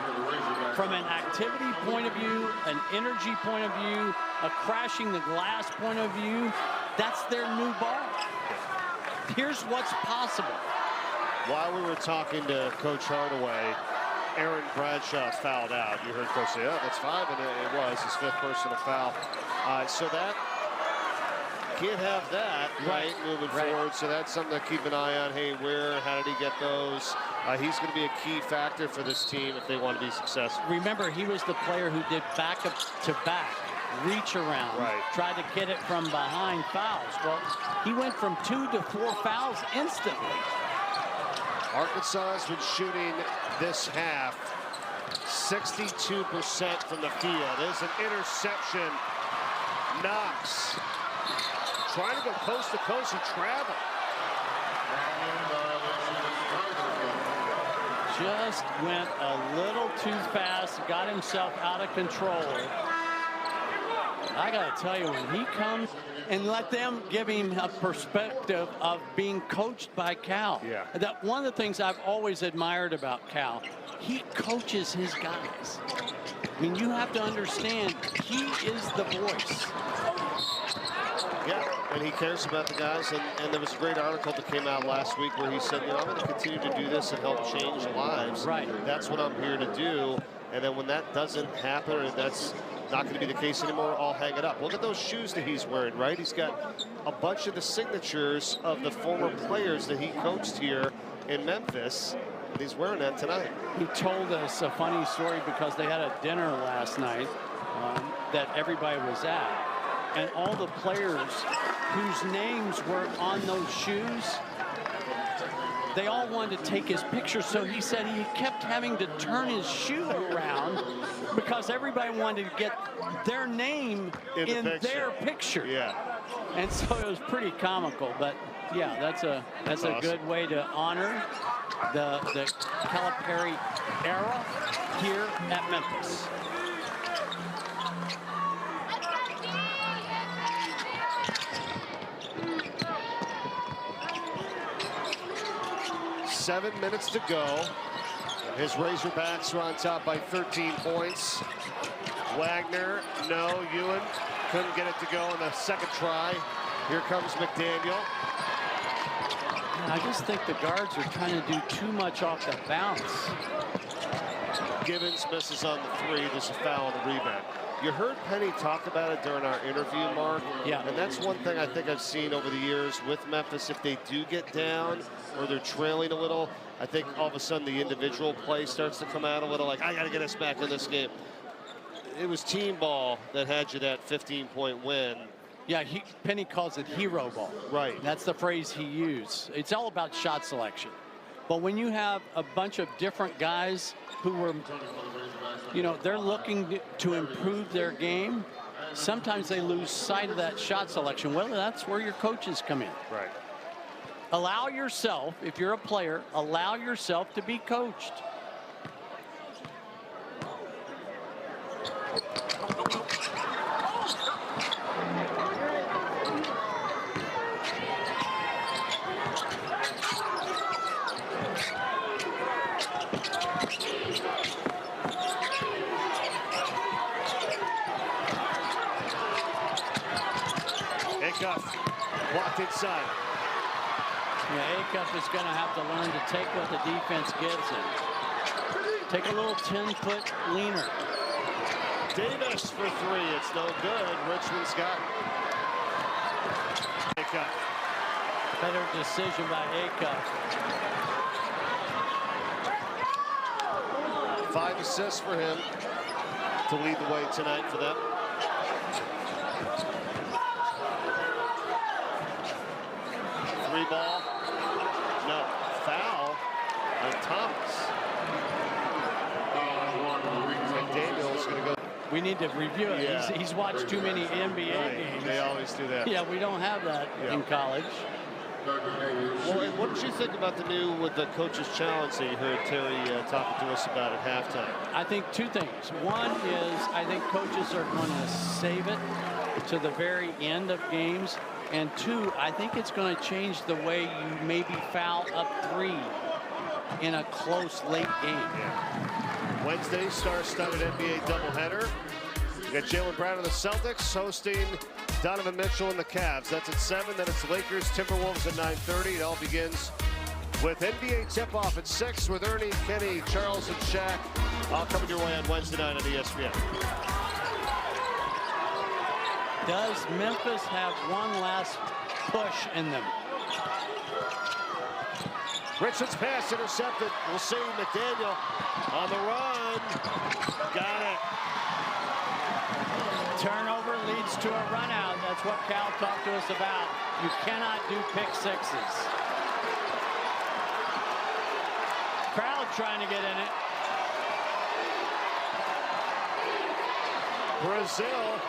from an activity point of view, an energy point of view, a crashing the glass point of view, that's their new bar. Here's what's possible. While we were talking to Coach Hardaway, Aaron Bradshaw fouled out. You heard Coach say, oh, that's 5, and it was his 5th personal foul. So that can't have that moving forward. So that's something to keep an eye on. Hey, how did he get those? He's going to be a key factor for this team if they want to be successful. Remember, he was the player who did back-to-back, reach around, tried to get it from behind fouls. Well, he went from 2 to 4 fouls instantly. Arkansas has been shooting this half 62% from the field. There's an interception. Knox trying to go coast to coast and travel. Just went a little too fast, got himself out of control. I got to tell you, when he comes and let them give him a perspective of being coached by Cal. Yeah. That one of the things I've always admired about Cal, he coaches his guys. I mean, you have to understand, he is the voice. Yeah, and he cares about the guys. And there was a great article that came out last week where he said, I'm going to continue to do this and help change lives. Right. That's what I'm here to do. And then when that doesn't happen, or that's not going to be the case anymore, I'll hang it up. Look at those shoes that he's wearing, right? He's got a bunch of the signatures of the former players that he coached here in Memphis. And he's wearing that tonight. He told us a funny story because they had a dinner last night that everybody was at. And all the players whose names were on those shoes, they all wanted to take his picture. So he said he kept having to turn his shoe around because everybody wanted to get their name in their picture. Yeah. And so it was pretty comical. But yeah, that's a good way to honor the Calipari era here at Memphis. Seven minutes to go. His Razorbacks are on top by 13 points. Wagner, no. Ewan couldn't get it to go on the second try. Here comes McDaniel. I just think the guards are trying to do too much off the bounce. Gibbons misses on the three. There's a foul on the rebound. You heard Penny talk about it during our interview, Mark. Yeah. And that's one thing I think I've seen over the years with Memphis. If they do get down or they're trailing a little, I think all of a sudden the individual play starts to come out a little, like, I got to get us back in this game. It was team ball that had you that 15-point win. Yeah, Penny calls it hero ball. Right. That's the phrase he used. It's all about shot selection. But when you have a bunch of different guys who were, they're looking to improve their game, sometimes they lose sight of that shot selection. Well, that's where your coaches come in. Right. Allow yourself, if you're a player, allow yourself to be coached. Blocked inside. Yeah, Acuff is going to have to learn to take what the defense gives him. Take a little 10-foot leaner. Davis for three. It's no good. Richmond's got it. Acuff. Better decision by Acuff. 5 assists for him to lead the way tonight for them. Three ball. No. Foul on Thomas. McDaniel's going to go. We need to review it. Yeah. He's watched too many NBA games. They always do that. Yeah, we don't have that in college. Well, and what did you think about the new with the coach's challenge that you heard Terry talking to us about at halftime? I think two things. One is I think coaches are going to save it to the very end of games. And two, I think it's going to change the way you maybe foul up three in a close late game. Yeah. Wednesday, star-studded NBA doubleheader. You got Jaylen Brown and the Celtics hosting Donovan Mitchell and the Cavs. That's at 7. Then it's Lakers, Timberwolves at 9:30. It all begins with NBA tip-off at 6 with Ernie, Kenny, Charles, and Shaq. All coming your way on Wednesday night on ESPN. Does Memphis have one last push in them? Richards' pass intercepted. We'll see McDaniel on the run. Got it. Turnover leads to a run out. That's what Cal talked to us about. You cannot do pick sixes. Crowd trying to get in it. Brazil.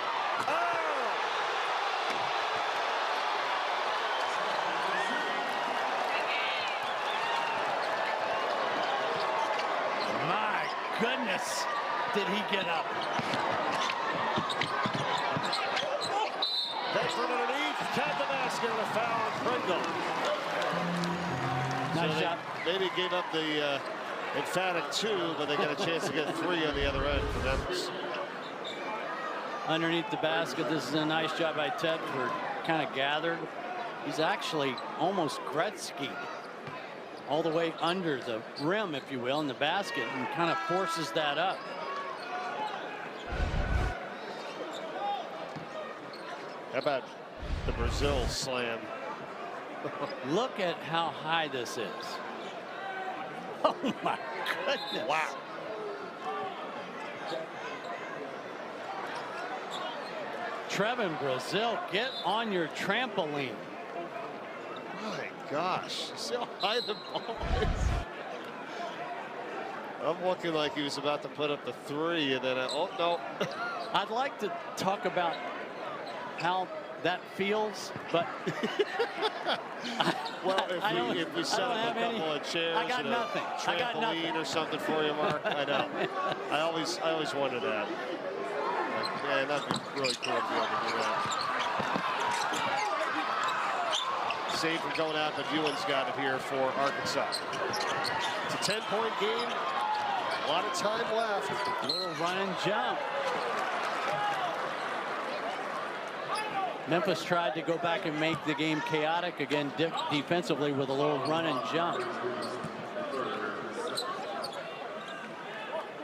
Oh! My goodness, did he get up? Beckford underneath, count the basket, and a foul on Pringle. Nice shot. Maybe gave up the emphatic 2, but they got a chance to get 3 on the other end for Memphis. Underneath the basket, this is a nice job by Tedford. Kind of gathered. He's actually almost Gretzky. All the way under the rim, if you will, in the basket, and kind of forces that up. How about the Brazil slam? Look at how high this is. Oh my goodness. Wow. Trevin Brazil, get on your trampoline. My gosh, see how high the ball is. I'm looking like he was about to put up the 3, and then oh no. I'd like to talk about how that feels, but well, if we set up a couple of chairs and a trampoline or something for you, Mark, I know. I always wanted that. Like, man, that'd be really cool to be able to do that. Save from going out, but Ewan's got it here for Arkansas. It's a 10-point game. A lot of time left. Little run and jump. Memphis tried to go back and make the game chaotic again defensively with a little run and jump.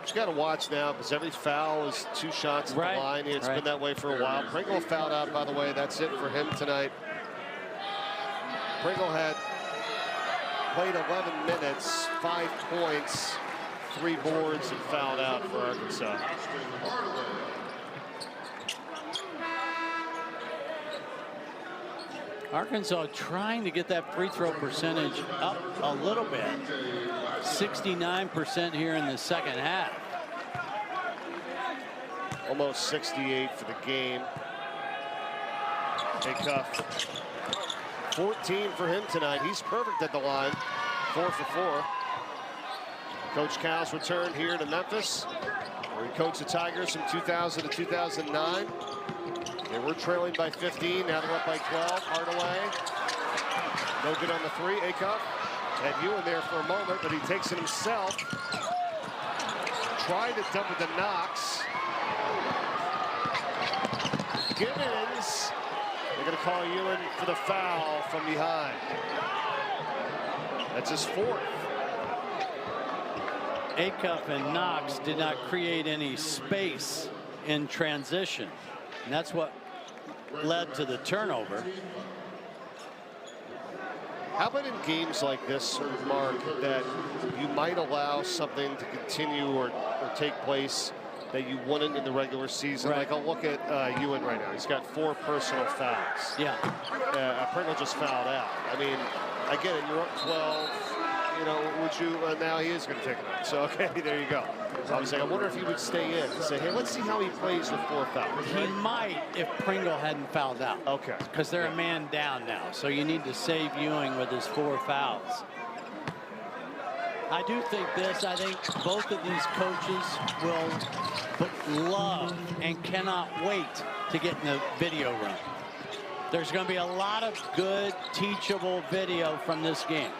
You got to watch now because every foul is 2 shots at the line. It's been that way for a while. Pringle fouled out, by the way. That's it for him tonight. Pringle had played 11 minutes, 5 points, 3 boards, and fouled out for Arkansas. Arkansas trying to get that free throw percentage up a little bit. 69% here in the second half. Almost 68 for the game. Cuff. 14 for him tonight. He's perfect at the line. 4 for 4. Coach Cal's return here to Memphis, where he coached the Tigers from 2000 to 2009. And we're trailing by 15. Now they're up by 12. Hardaway. No good on the 3. Acuff had Ewan there for a moment, but he takes it himself. Tried to dump it to Knox. Gibbons. They're going to call Ewan for the foul from behind. That's his 4th. Acuff and Knox did not create any space in transition. And that's what led to the turnover. How about in games like this, Mark, that you might allow something to continue or take place that you wouldn't in the regular season? Like, I'll look at Ewan right now. He's got 4 personal fouls. Yeah. Pringle just fouled out. I mean, I get it. You're up 12. You know, would you? Now he is going to take it out. So, okay, there you go. I was like, I wonder if he would stay in and say, hey, let's see how he plays with 4 fouls. He might if Pringle hadn't fouled out. Okay. Because they're a man down now. So you need to save Ewing with his 4 fouls. I do think this. I think both of these coaches will love and cannot wait to get in the video room. There's going to be a lot of good, teachable video from this game.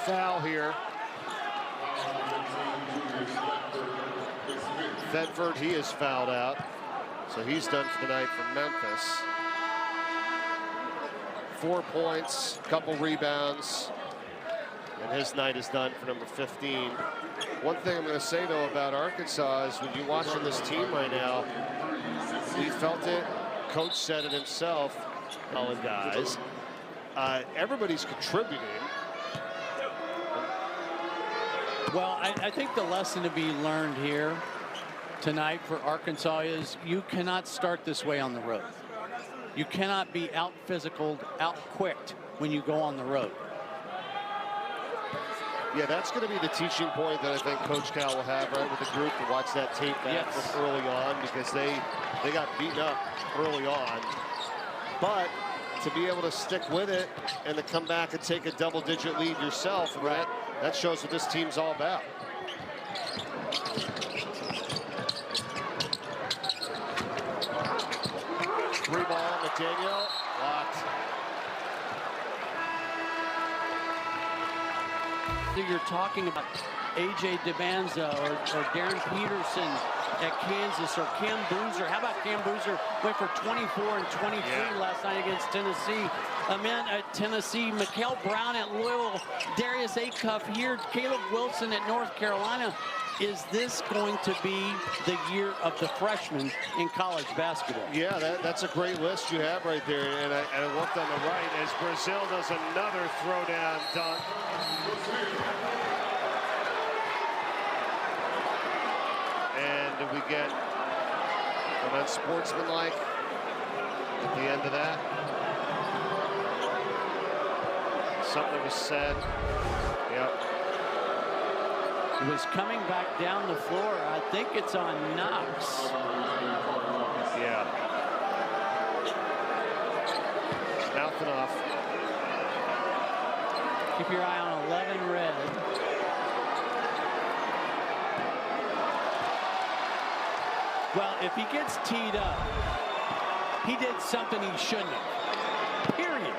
Foul here. Thetford, he is fouled out. So he's done for the night for Memphis. 4 points, couple rebounds. And his night is done for number 15. One thing I'm going to say, though, about Arkansas is when you're watching this team right now, we felt it. Coach said it himself. All the guys. Everybody's contributing. Well, I think the lesson to be learned here tonight for Arkansas is you cannot start this way on the road. You cannot be out-physicaled, out-quicked when you go on the road. Yeah, that's going to be the teaching point that I think Coach Cal will have, right, with the group to watch that tape back from early on, because they got beaten up early on. But to be able to stick with it and to come back and take a double-digit lead yourself, right, that shows what this team's all about. Three ball, McDaniel, blocked. You're talking about A.J. Debanza or Darren Peterson at Kansas, or Cam Boozer. How about Cam Boozer? Went for 24 and 23 last night against Tennessee. A man at Tennessee, Mikael Brown at Louisville, Darius Acuff here, Caleb Wilson at North Carolina. Is this going to be the year of the freshmen in college basketball? Yeah, that's a great list you have right there. And I looked on the right as Brazil does another throwdown dunk. And we get an unsportsmanlike at the end of that. Something was said. Yep. It was coming back down the floor. I think it's on Knox. Yeah. Mouthing off. Keep your eye on 11 red. Well, if he gets teed up, he did something he shouldn't have. Period.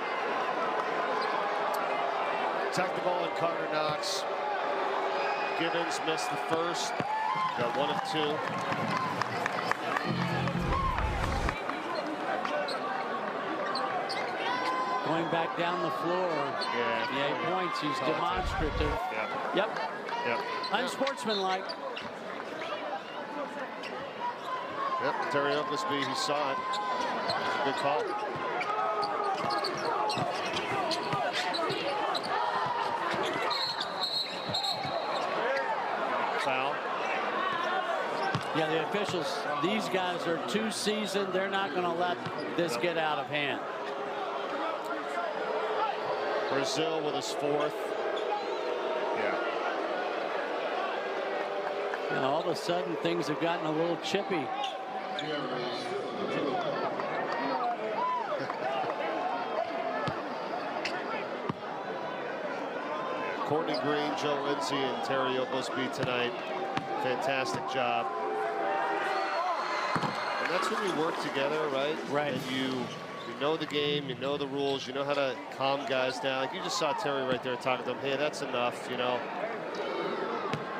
Tucked the ball in Carter Knox. Gibbons missed the first. Got 1 of 2. Going back down the floor. Yeah, he points. He's demonstrative. Yep. Unsportsmanlike. Yep, Terry Oglesby, he saw it. It's a good call. Foul. Yeah, the officials, these guys are too seasoned. They're not going to let this get out of hand. Brazil with his 4th. Yeah. And all of a sudden, things have gotten a little chippy. Courtney Green, Joe Lindsay, and Terry Oglesby tonight. Fantastic job. And that's when you work together, right? Right. And you know the game, you know the rules, you know how to calm guys down. Like you just saw Terry right there talking to him. Hey, that's enough, you know.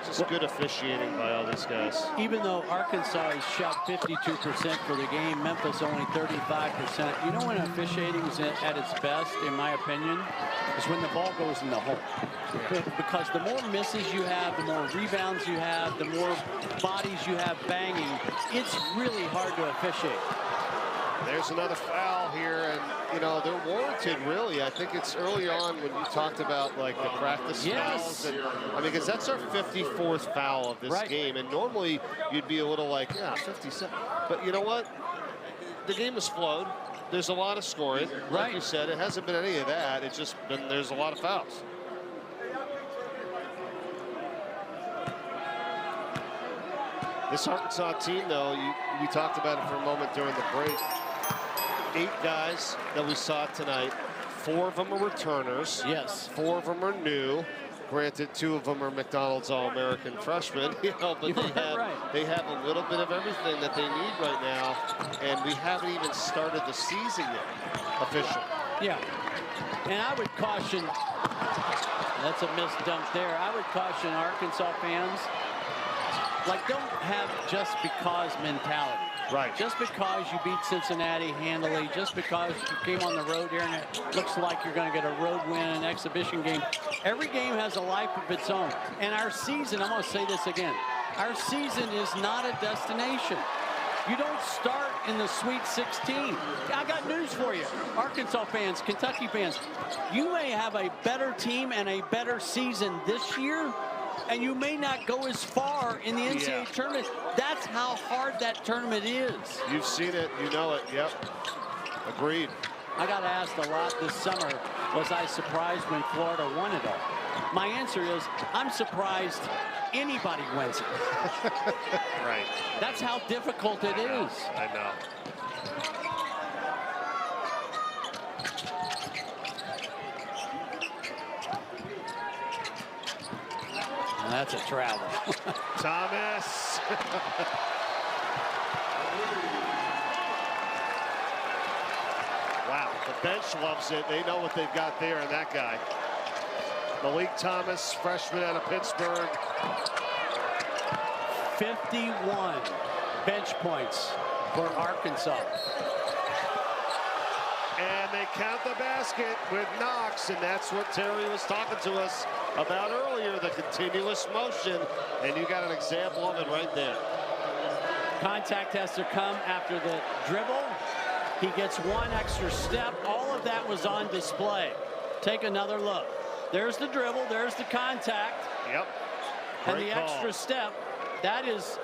Just good officiating by all these guys. Even though Arkansas has shot 52% for the game, Memphis only 35%. You know when officiating is at its best, in my opinion, is when the ball goes in the hole. Because the more misses you have, the more rebounds you have, the more bodies you have banging, it's really hard to officiate. There's another foul here, and you know they're warranted. Really, I think it's early on when you talked about like the practice fouls. And, I mean, because that's our 54th foul of this game, and normally you'd be a little like, yeah, 57. But you know what? The game has flowed. There's a lot of scoring. Like you said, it hasn't been any of that. It's just been there's a lot of fouls. This Arkansas team, though, we talked about it for a moment during the break. 8 guys that we saw tonight. 4 of them are returners. Yes. 4 of them are new. Granted, 2 of them are McDonald's All-American freshmen, you know, but they have a little bit of everything that they need right now, and we haven't even started the season yet, officially. Yeah, and I would caution, that's a missed dunk there. I would caution Arkansas fans, like, don't have just because mentality. Right. Just because you beat Cincinnati handily, just because you came on the road here and it looks like you're going to get a road win in an exhibition game. Every game has a life of its own. And our season, I'm going to say this again, our season is not a destination. You don't start in the Sweet 16. I got news for you, Arkansas fans, Kentucky fans. You may have a better team and a better season this year, and you may not go as far in the NCAA tournament. That's how hard that tournament is. You've seen it, you know it. Yep. Agreed. I got asked a lot this summer, was I surprised when Florida won it all? My answer is, I'm surprised anybody wins it. Right. That's how difficult it is. I know. And that's a travel. Thomas. Wow, the bench loves it. They know what they've got there in that guy. Meleek Thomas, freshman out of Pittsburgh. 51 bench points for Arkansas. And they count the basket with Knox, and that's what Terry was talking to us about earlier, the continuous motion, and you got an example of it right there. Contact has to come after the dribble. He gets one extra step. All of that was on display. Take another look. There's the dribble, there's the contact. Yep. And Great the call. extra step. That is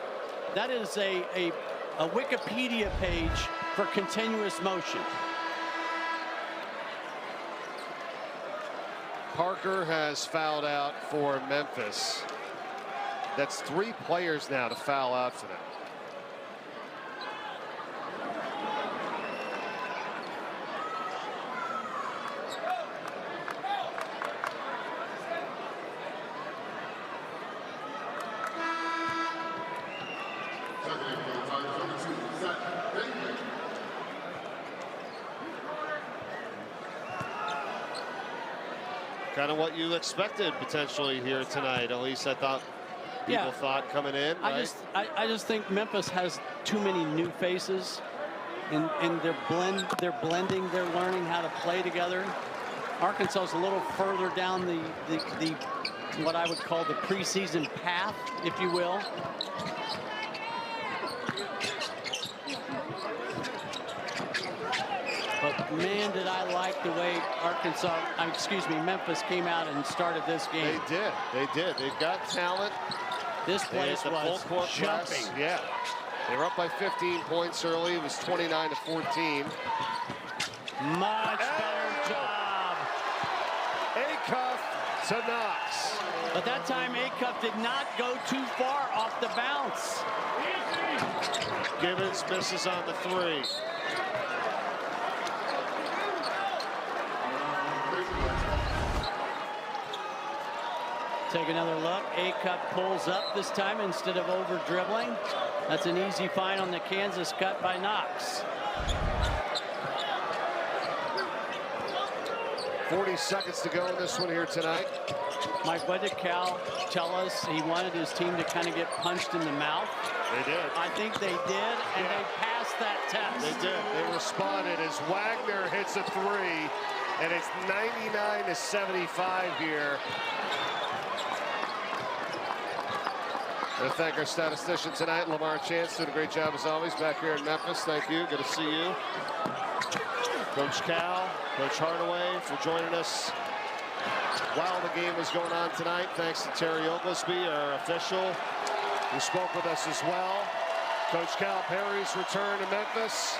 a Wikipedia page for continuous motion. Parker has fouled out for Memphis. That's 3 players now to foul out for them. Kind of what you expected potentially here tonight. At least I thought people thought coming in. Right? I just think Memphis has too many new faces, and they're blending, they're learning how to play together. Arkansas's a little further down the what I would call the preseason path, if you will. But man, did I like the way Memphis came out and started this game. They did. They've got talent. This place was jumping. Yeah. They were up by 15 points early. It was 29-14. Much better job. Acuff to Knox. But that time Acuff did not go too far off the bounce. Gibbons misses on the 3. Take another look. Acuff pulls up this time instead of over dribbling. That's an easy find on the Kansas cut by Knox. 40 seconds to go in this one here tonight. Mike, what did Cal tell us? He wanted his team to kind of get punched in the mouth. They did. I think they did, and they passed that test. They did. They responded as Wagner hits a 3, and it's 99-75 here. I want to thank our statistician tonight, Lamar Chance, doing a great job as always back here in Memphis. Thank you. Good to see you. Coach Cal, Coach Hardaway for joining us while the game was going on tonight. Thanks to Terry Oglesby, our official, who spoke with us as well. Coach Cal Perry's return to Memphis.